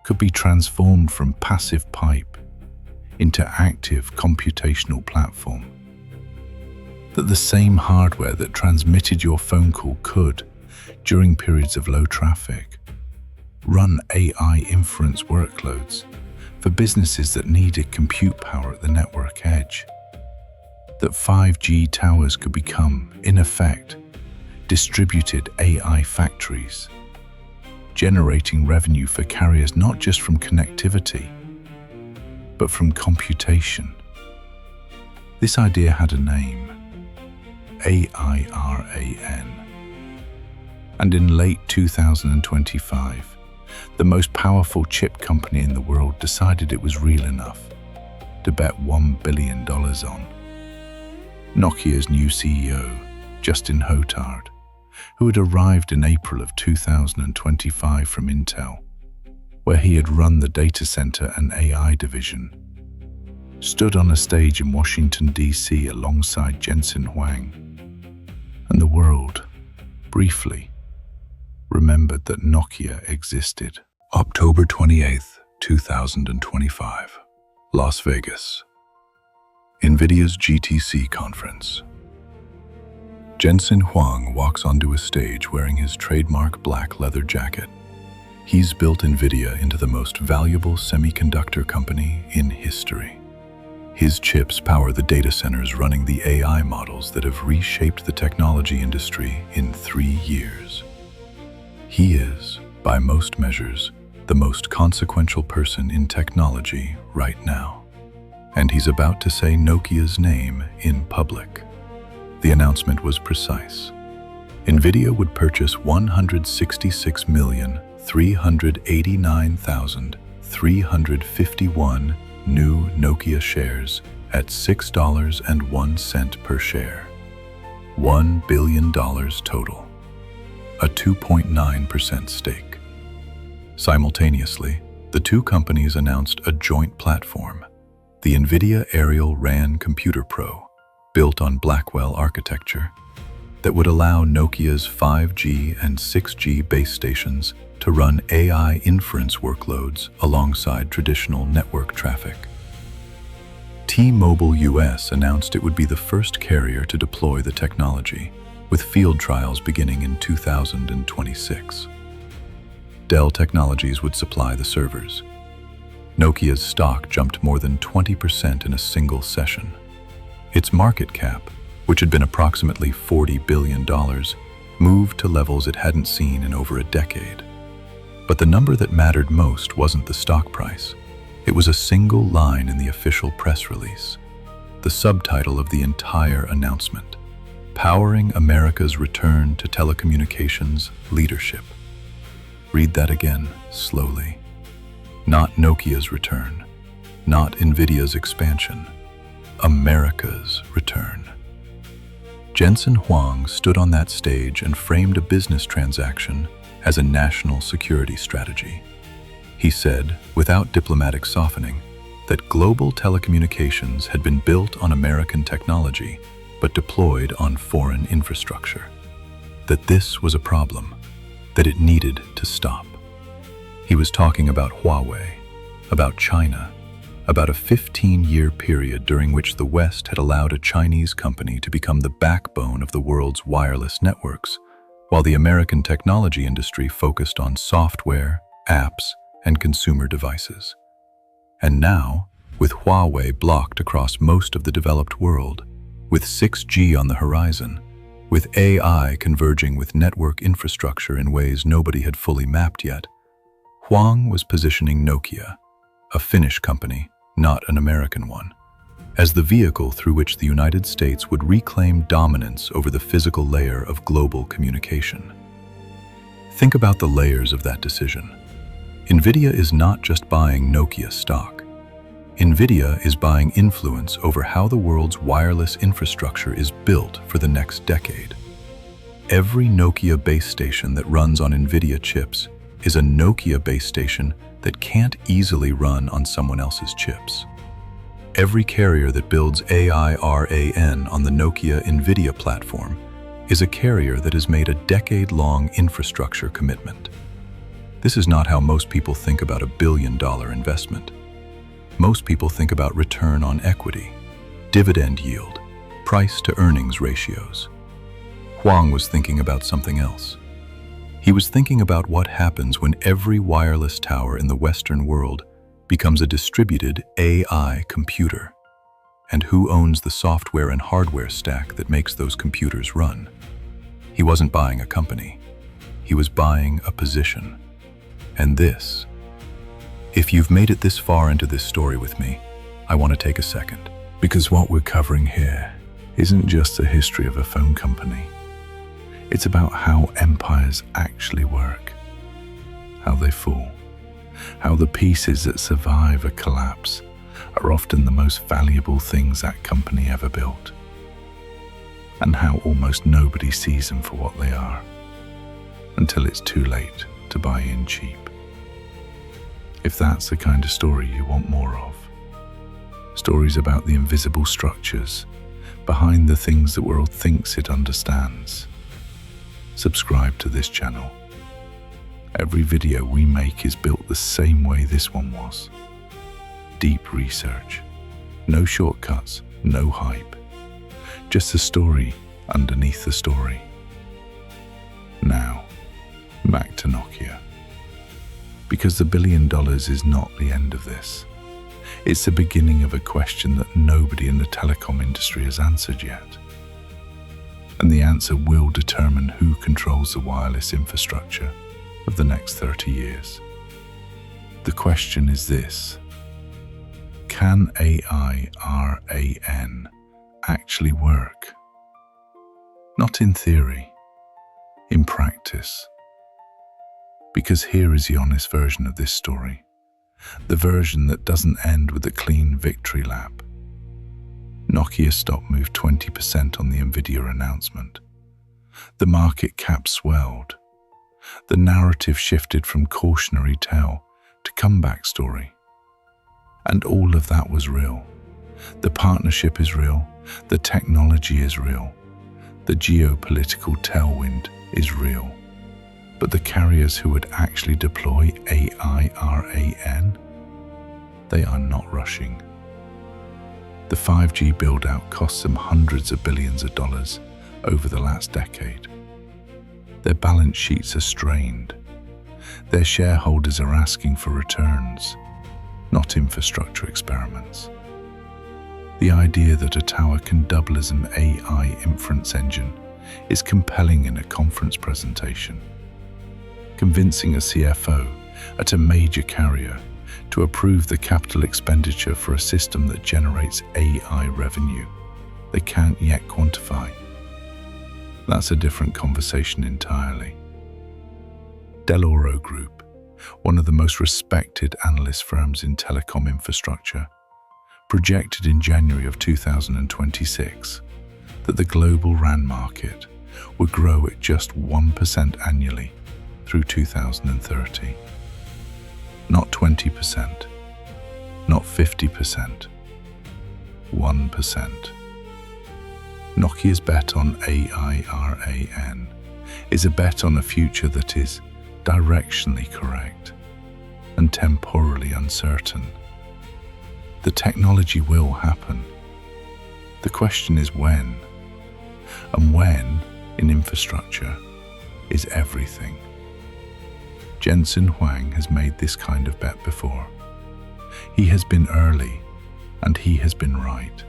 could be transformed from passive pipe into active computational platform. That the same hardware that transmitted your phone call could, during periods of low traffic, run AI inference workloads for businesses that needed compute power at the network edge. That 5G towers could become, in effect, distributed AI factories, generating revenue for carriers not just from connectivity, but from computation. This idea had a name, AIRAN. And in late 2025, the most powerful chip company in the world decided it was real enough to bet $1 billion on. Nokia's new CEO, Justin Hotard, who had arrived in April of 2025 from Intel, where he had run the data center and AI division, stood on a stage in Washington, D.C. alongside Jensen Huang, and the world, briefly, remembered that Nokia existed. October 28th, 2025, Las Vegas. Nvidia's GTC conference. Jensen Huang walks onto a stage wearing his trademark black leather jacket. He's built Nvidia into the most valuable semiconductor company in history. His chips power the data centers running the AI models that have reshaped the technology industry in 3 years. He is, by most measures, the most consequential person in technology right now. And he's about to say Nokia's name in public. The announcement was precise. Nvidia would purchase 166,389,351 new Nokia shares at $6.01 per share. $1 billion total. A 2.9% stake. Simultaneously, the two companies announced a joint platform, the Nvidia Aerial RAN Computer Pro, built on Blackwell architecture, that would allow Nokia's 5G and 6G base stations to run AI inference workloads alongside traditional network traffic. T-Mobile US announced it would be the first carrier to deploy the technology, with field trials beginning in 2026. Dell Technologies would supply the servers. Nokia's stock jumped more than 20% in a single session. Its market cap, which had been approximately $40 billion, moved to levels it hadn't seen in over a decade. But the number that mattered most wasn't the stock price. It was a single line in the official press release, the subtitle of the entire announcement: Powering America's Return to Telecommunications Leadership. Read that again, slowly. Not Nokia's return, not Nvidia's expansion, America's return. Jensen Huang stood on that stage and framed a business transaction as a national security strategy. He said, without diplomatic softening, that global telecommunications had been built on American technology but deployed on foreign infrastructure. That this was a problem, that it needed to stop. He was talking about Huawei, about China, about a 15-year period during which the West had allowed a Chinese company to become the backbone of the world's wireless networks, while the American technology industry focused on software, apps, and consumer devices. And now, with Huawei blocked across most of the developed world, with 6G on the horizon, with AI converging with network infrastructure in ways nobody had fully mapped yet, Huang was positioning Nokia, a Finnish company, not an American one, as the vehicle through which the United States would reclaim dominance over the physical layer of global communication. Think about the layers of that decision. Nvidia is not just buying Nokia stock. Nvidia is buying influence over how the world's wireless infrastructure is built for the next decade. Every Nokia base station that runs on Nvidia chips is a Nokia base station that can't easily run on someone else's chips. Every carrier that builds AIRAN on the Nokia Nvidia platform is a carrier that has made a decade-long infrastructure commitment. This is not how most people think about a billion-dollar investment. Most people think about return on equity, dividend yield, price-to-earnings ratios. Huang was thinking about something else. He was thinking about what happens when every wireless tower in the Western world becomes a distributed AI computer, and who owns the software and hardware stack that makes those computers run. He wasn't buying a company. He was buying a position. And this, if you've made it this far into this story with me, I want to take a second. Because what we're covering here isn't just the history of a phone company. It's about how empires actually work, how they fall, how the pieces that survive a collapse are often the most valuable things that company ever built, and how almost nobody sees them for what they are, until it's too late to buy in cheap. If that's the kind of story you want more of, stories about the invisible structures behind the things the world thinks it understands, subscribe to this channel. Every video we make is built the same way this one was. Deep research, no shortcuts, no hype, just a story underneath the story. Now, back to Nokia. Because the $1 billion is not the end of this. It's the beginning of a question that nobody in the telecom industry has answered yet. And the answer will determine who controls the wireless infrastructure of the next 30 years. The question is this: can AI-RAN actually work? Not in theory, in practice. Because here is the honest version of this story, the version that doesn't end with a clean victory lap. Nokia stock moved 20% on the Nvidia announcement. The market cap swelled. The narrative shifted from cautionary tale to comeback story. And all of that was real. The partnership is real. The technology is real. The geopolitical tailwind is real. But the carriers who would actually deploy AI-RAN, they are not rushing. The 5G build-out cost them hundreds of billions of dollars over the last decade. Their balance sheets are strained. Their shareholders are asking for returns, not infrastructure experiments. The idea that a tower can double as an AI inference engine is compelling in a conference presentation. Convincing a CFO at a major carrier to approve the capital expenditure for a system that generates AI revenue they can't yet quantify. That's a different conversation entirely. Deloro Group, one of the most respected analyst firms in telecom infrastructure, projected in January of 2026 that the global RAN market would grow at just 1% annually through 2030. Not 20%, not 50%, 1%. Nokia's bet on AI-RAN is a bet on a future that is directionally correct and temporally uncertain. The technology will happen. The question is when. And when, in infrastructure, is everything. Jensen Huang has made this kind of bet before. He has been early, and he has been right.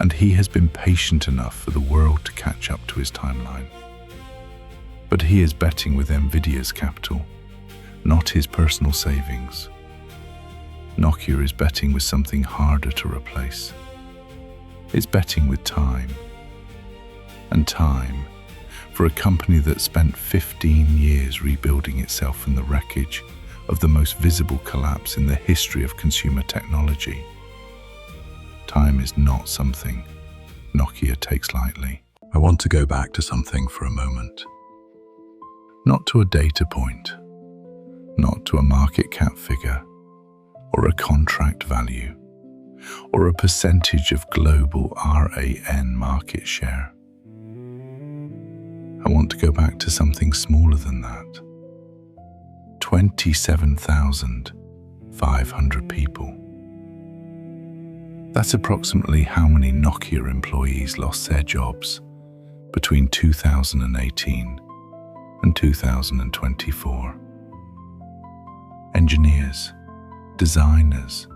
And he has been patient enough for the world to catch up to his timeline. But he is betting with Nvidia's capital, not his personal savings. Nokia is betting with something harder to replace. It's betting with time. And time, for a company that spent 15 years rebuilding itself from the wreckage of the most visible collapse in the history of consumer technology. Time is not something Nokia takes lightly. I want to go back to something for a moment. Not to a data point, not to a market cap figure, or a contract value, or a percentage of global RAN market share. I want to go back to something smaller than that. 27,500 people. That's approximately how many Nokia employees lost their jobs between 2018 and 2024. Engineers, designers,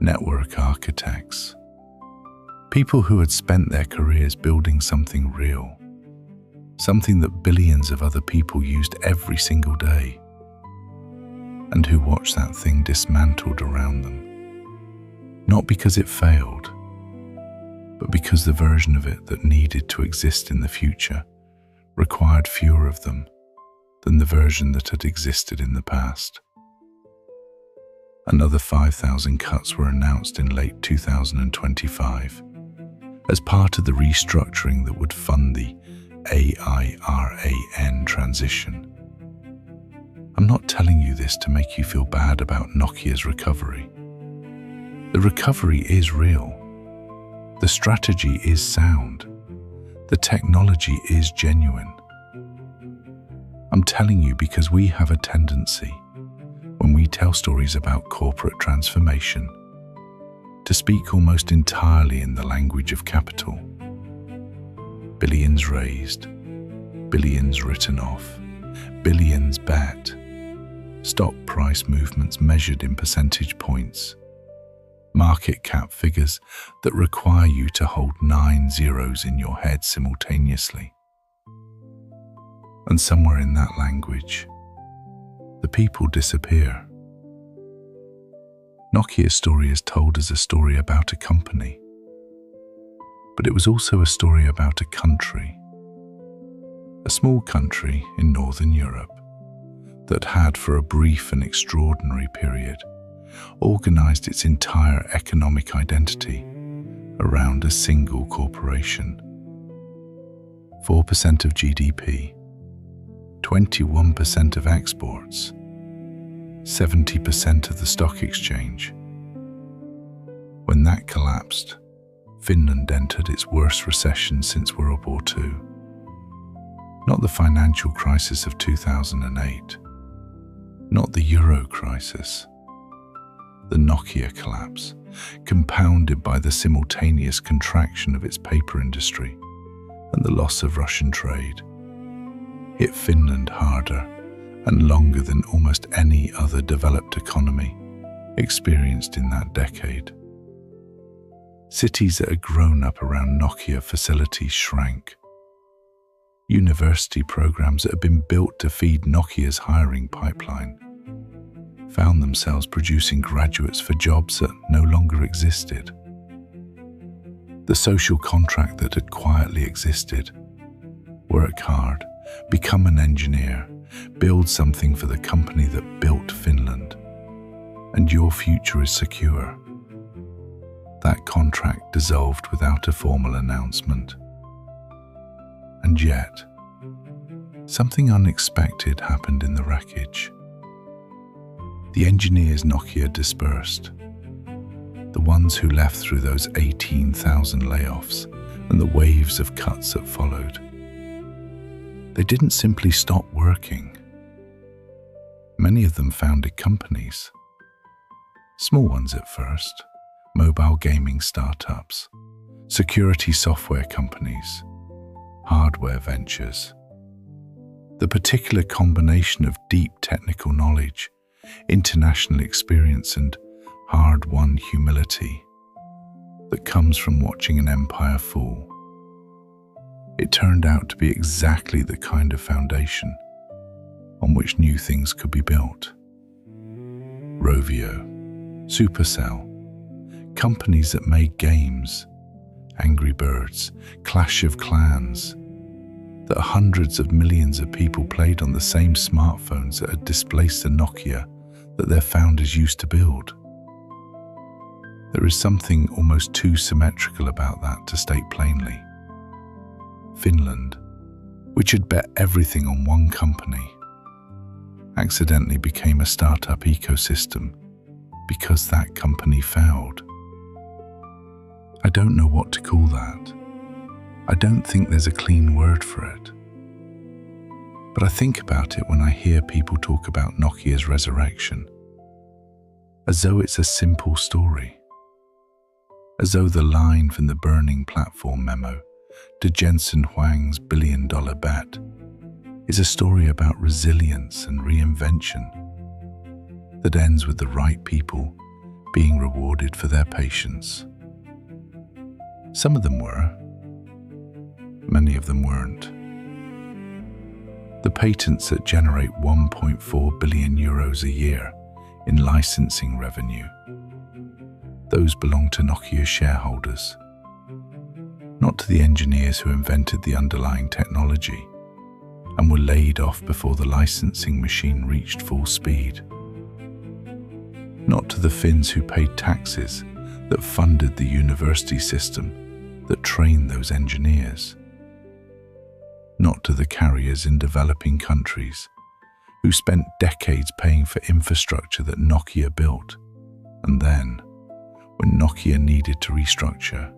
network architects, people who had spent their careers building something real, something that billions of other people used every single day, and who watched that thing dismantled around them. Not because it failed, but because the version of it that needed to exist in the future required fewer of them than the version that had existed in the past. Another 5,000 cuts were announced in late 2025 as part of the restructuring that would fund the AIRAN transition. I'm not telling you this to make you feel bad about Nokia's recovery. The recovery is real. The strategy is sound. The technology is genuine. I'm telling you because we have a tendency, when we tell stories about corporate transformation, to speak almost entirely in the language of capital. Billions raised, billions written off, billions bet, stock price movements measured in percentage points, market cap figures that require you to hold 9 zeros in your head simultaneously. And somewhere in that language, the people disappear. Nokia's story is told as a story about a company, but it was also a story about a country, a small country in Northern Europe that had, for a brief and extraordinary period, organized its entire economic identity around a single corporation. 4% of GDP, 21% of exports, 70% of the stock exchange. When that collapsed, Finland entered its worst recession since World War II. Not the financial crisis of 2008, not the Euro crisis, the Nokia collapse, compounded by the simultaneous contraction of its paper industry and the loss of Russian trade, hit Finland harder and longer than almost any other developed economy experienced in that decade. Cities that had grown up around Nokia facilities shrank. University programs that had been built to feed Nokia's hiring pipeline found themselves producing graduates for jobs that no longer existed. The social contract that had quietly existed, work hard, become an engineer, build something for the company that built Finland, and your future is secure. That contract dissolved without a formal announcement. And yet, something unexpected happened in the wreckage. The engineers Nokia dispersed, the ones who left through those 18,000 layoffs and the waves of cuts that followed. They didn't simply stop working. Many of them founded companies. Small ones at first, mobile gaming startups, security software companies, hardware ventures. The particular combination of deep technical knowledge, international experience, and hard-won humility that comes from watching an empire fall. It turned out to be exactly the kind of foundation on which new things could be built. Rovio, Supercell, companies that made games, Angry Birds, Clash of Clans, that hundreds of millions of people played on the same smartphones that had displaced the Nokia that their founders used to build. There is something almost too symmetrical about that to state plainly. Finland, which had bet everything on one company, accidentally became a startup ecosystem because that company failed. I don't know what to call that. I don't think there's a clean word for it. But I think about it when I hear people talk about Nokia's resurrection, as though it's a simple story, as though the line from the burning platform memo to Jensen Huang's billion-dollar bet is a story about resilience and reinvention that ends with the right people being rewarded for their patience. Some of them were, many of them weren't. The patents that generate 1.4 billion euros a year in licensing revenue, those belong to Nokia shareholders, not to the engineers who invented the underlying technology and were laid off before the licensing machine reached full speed. Not to the Finns who paid taxes that funded the university system that trained those engineers. Not to the carriers in developing countries who spent decades paying for infrastructure that Nokia built, and then, when Nokia needed to restructure,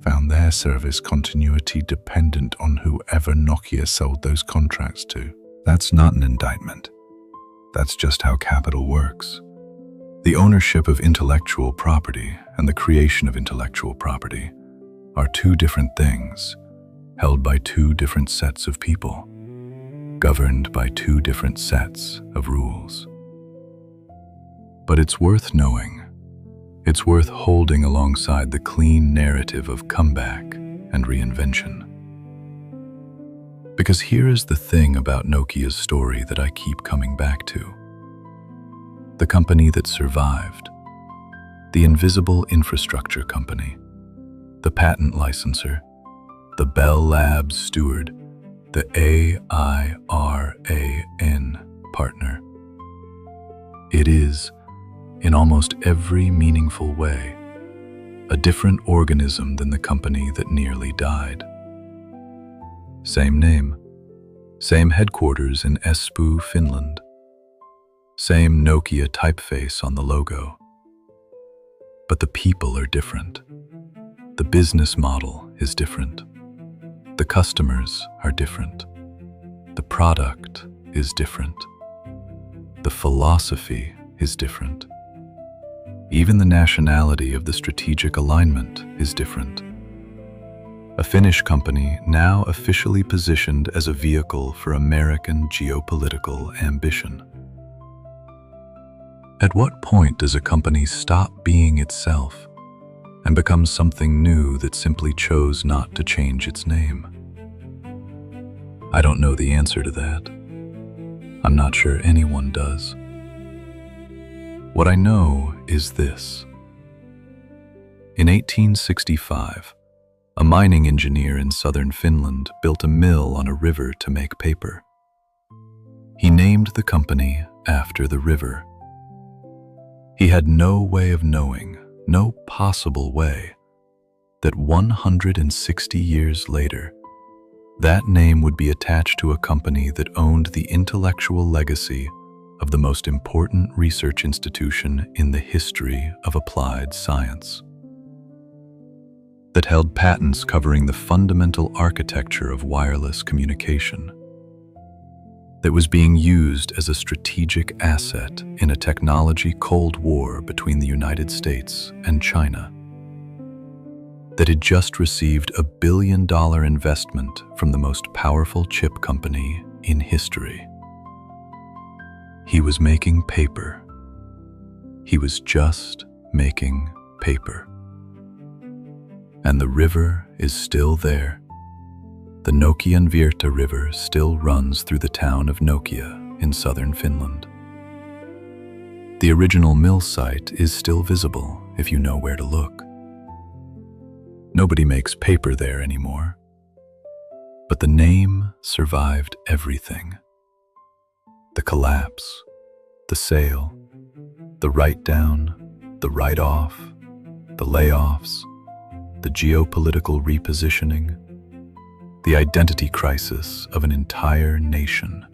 found their service continuity dependent on whoever Nokia sold those contracts to. That's not an indictment. That's just how capital works. The ownership of intellectual property and the creation of intellectual property are two different things, held by two different sets of people, governed by two different sets of rules. But it's worth knowing. It's worth holding alongside the clean narrative of comeback and reinvention. Because here is the thing about Nokia's story that I keep coming back to. The company that survived, the invisible infrastructure company, the patent licensor, the Bell Labs steward, the AIRAN partner. It is, in almost every meaningful way, a different organism than the company that nearly died. Same name, same headquarters in Espoo, Finland, same Nokia typeface on the logo. But the people are different. The business model is different. The customers are different. The product is different. The philosophy is different. Even the nationality of the strategic alignment is different. A Finnish company now officially positioned as a vehicle for American geopolitical ambition. At what point does a company stop being itself and become something new that simply chose not to change its name? I don't know the answer to that. I'm not sure anyone does. What I know is this. In 1865, a mining engineer in southern Finland built a mill on a river to make paper. He named the company after the river. He had no way of knowing, no possible way, that 160 years later, that name would be attached to a company that owned the intellectual legacy of the most important research institution in the history of applied science, that held patents covering the fundamental architecture of wireless communication, that was being used as a strategic asset in a technology Cold War between the United States and China, that had just received a $1 billion investment from the most powerful chip company in history. He was making paper. He was just making paper. And the river is still there. The Nokianvirta River still runs through the town of Nokia in southern Finland. The original mill site is still visible if you know where to look. Nobody makes paper there anymore. But the name survived everything. The collapse, the sale, the write-down, the write-off, the layoffs, the geopolitical repositioning, the identity crisis of an entire nation.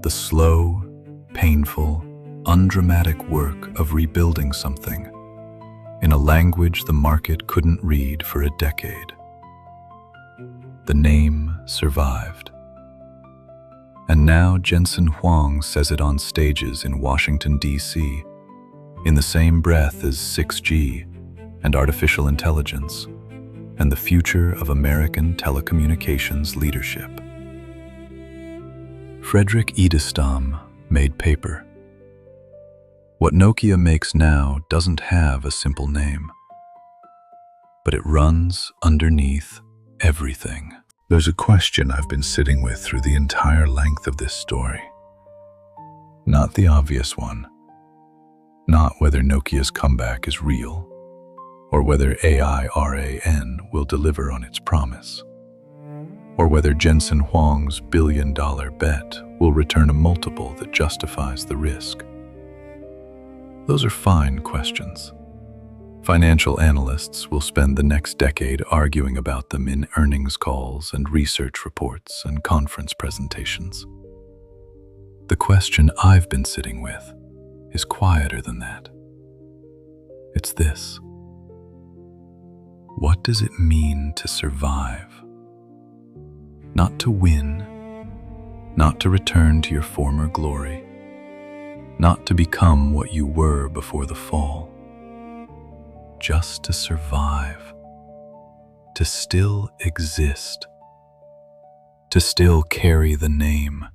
The slow, painful, undramatic work of rebuilding something in a language the market couldn't read for a decade. The name survived. And now Jensen Huang says it on stages in Washington, D.C., in the same breath as 6G and artificial intelligence and the future of American telecommunications leadership. Frederick Edestam made paper. What Nokia makes now doesn't have a simple name, but it runs underneath everything. There's a question I've been sitting with through the entire length of this story. Not the obvious one. Not whether Nokia's comeback is real, or whether AIRAN will deliver on its promise, or whether Jensen Huang's billion-dollar bet will return a multiple that justifies the risk. Those are fine questions. Financial analysts will spend the next decade arguing about them in earnings calls and research reports and conference presentations. The question I've been sitting with is quieter than that. It's this: what does it mean to survive? Not to win, not to return to your former glory, not to become what you were before the fall. Just to survive, to still exist, to still carry the name,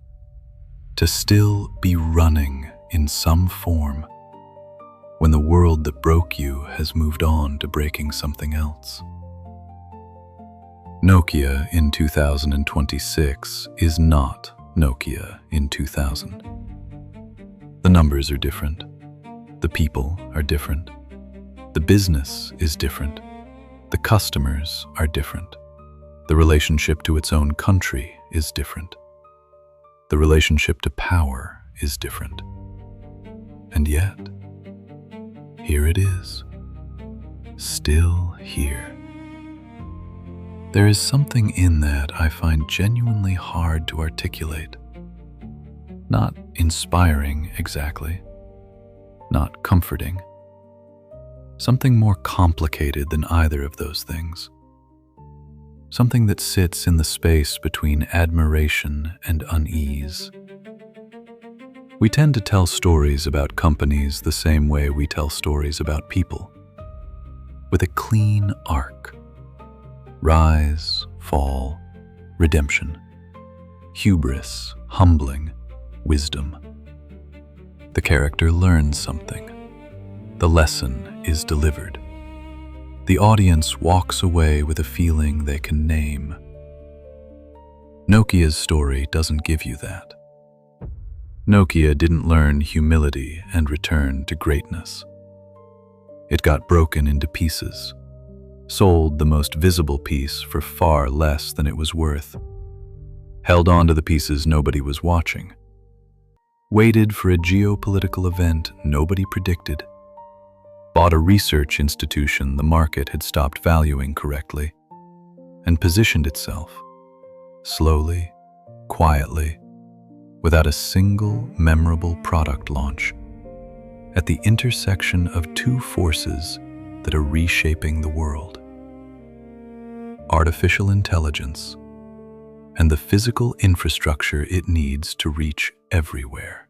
to still be running in some form when the world that broke you has moved on to breaking something else. Nokia in 2026 is not Nokia in 2000. The numbers are different. The people are different. The business is different. The customers are different. The relationship to its own country is different. The relationship to power is different. And yet, here it is, still here. There is something in that I find genuinely hard to articulate. Not inspiring exactly, not comforting. Something more complicated than either of those things. Something that sits in the space between admiration and unease. We tend to tell stories about companies the same way we tell stories about people, with a clean arc. Rise, fall, redemption, hubris, humbling, wisdom. The character learns something. The lesson is delivered. The audience walks away with a feeling they can name. Nokia's story doesn't give you that. Nokia didn't learn humility and return to greatness. It got broken into pieces, sold the most visible piece for far less than it was worth, held on to the pieces nobody was watching, waited for a geopolitical event nobody predicted, bought a research institution the market had stopped valuing correctly, and positioned itself, slowly, quietly, without a single memorable product launch, at the intersection of two forces that are reshaping the world: artificial intelligence and the physical infrastructure it needs to reach everywhere.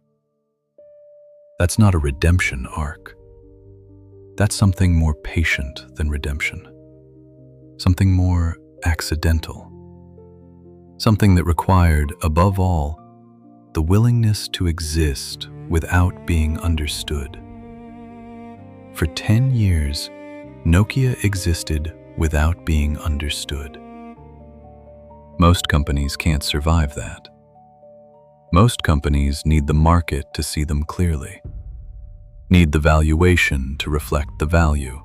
That's not a redemption arc. That's something more patient than redemption. Something more accidental. Something that required, above all, the willingness to exist without being understood. For 10 years, Nokia existed without being understood. Most companies can't survive that. Most companies need the market to see them clearly, need the valuation to reflect the value,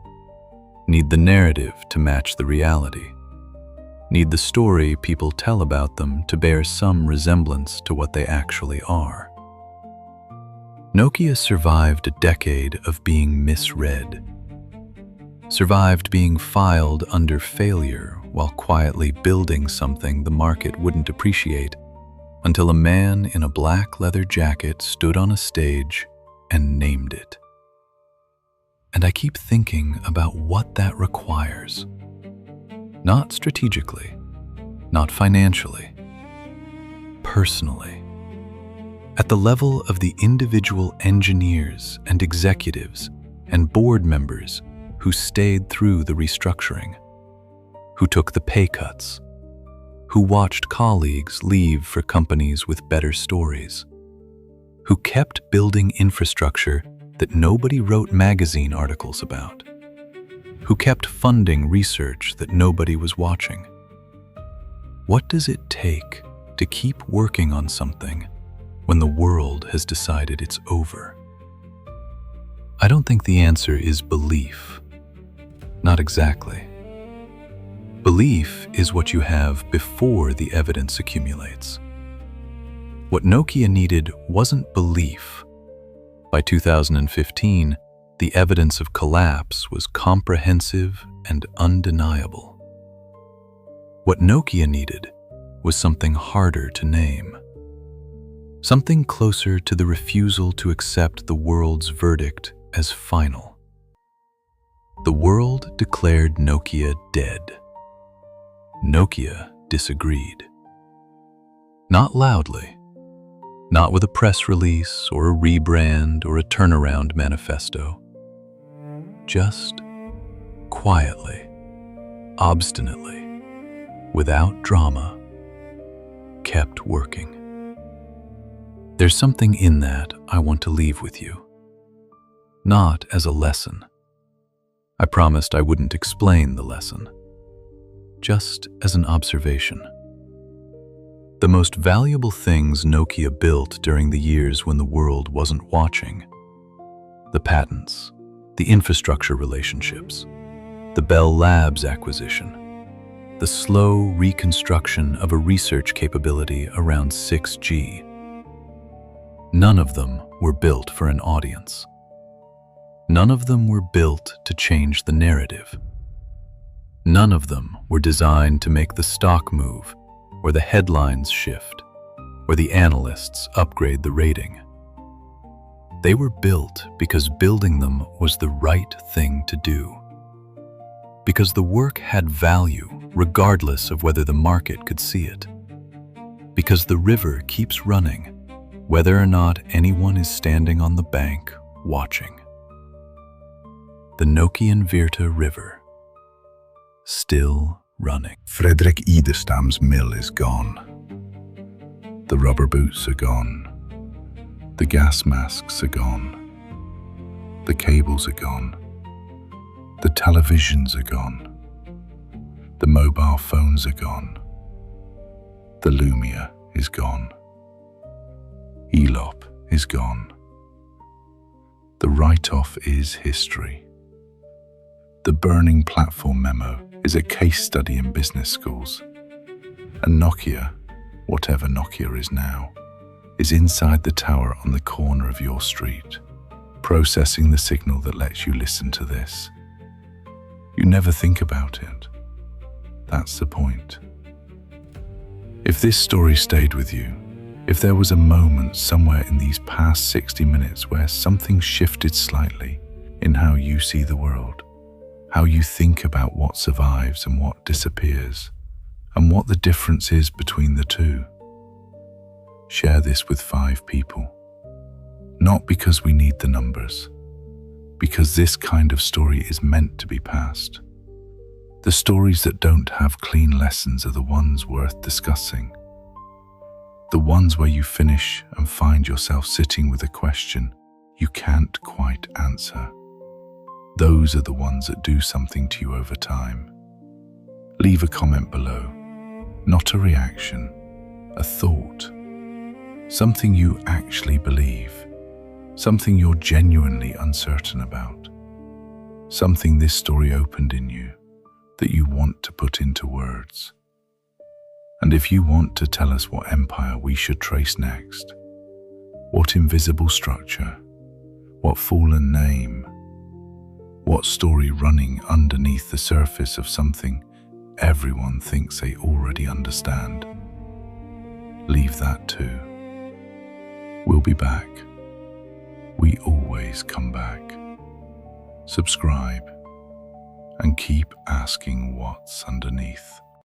need the narrative to match the reality, need the story people tell about them to bear some resemblance to what they actually are. Nokia survived a decade of being misread, survived being filed under failure while quietly building something the market wouldn't appreciate, until a man in a black leather jacket stood on a stage and named it. And I keep thinking about what that requires. Not strategically, not financially, personally. at the level of the individual engineers and executives and board members who stayed through the restructuring, who took the pay cuts, who watched colleagues leave for companies with better stories, who kept building infrastructure that nobody wrote magazine articles about, who kept funding research that nobody was watching. What does it take to keep working on something when the world has decided it's over? I don't think the answer is belief. Not exactly. Belief is what you have before the evidence accumulates. What Nokia needed wasn't belief. By 2015, the evidence of collapse was comprehensive and undeniable. What Nokia needed was something harder to name. Something closer to the refusal to accept the world's verdict as final. The world declared Nokia dead. Nokia disagreed. Not loudly, not with a press release or a rebrand or a turnaround manifesto. Just quietly, obstinately, without drama, kept working. There's something in that I want to leave with you. Not as a lesson. I promised I wouldn't explain the lesson. Just as an observation. The most valuable things Nokia built during the years when the world wasn't watching, the patents, the infrastructure relationships, the Bell Labs acquisition, the slow reconstruction of a research capability around 6G. None of them were built for an audience. None of them were built to change the narrative. None of them were designed to make the stock move, or the headlines shift, or the analysts upgrade the rating. They were built because building them was the right thing to do. Because the work had value regardless of whether the market could see it. Because the river keeps running, whether or not anyone is standing on the bank watching. The Nokian Virta River, still running. Fredrik Idestam's mill is gone. The rubber boots are gone. The gas masks are gone. The cables are gone. The televisions are gone. The mobile phones are gone. The Lumia is gone. ELOP is gone. The write-off is history. The burning platform memo is a case study in business schools. And Nokia, whatever Nokia is now, is inside the tower on the corner of your street, processing the signal that lets you listen to this. You never think about it. That's the point. If this story stayed with you, if there was a moment somewhere in these past 60 minutes where something shifted slightly in how you see the world, how you think about what survives and what disappears, and what the difference is between the two, share this with 5 people. Not because we need the numbers, because this kind of story is meant to be passed. The stories that don't have clean lessons are the ones worth discussing. The ones where you finish and find yourself sitting with a question you can't quite answer. Those are the ones that do something to you over time. Leave a comment below. Not a reaction, a thought. Something you actually believe. Something you're genuinely uncertain about. Something this story opened in you that you want to put into words. And if you want to tell us what empire we should trace next, what invisible structure, what fallen name, what story running underneath the surface of something everyone thinks they already understand, leave that too. We'll be back. We always come back. Subscribe and keep asking what's underneath.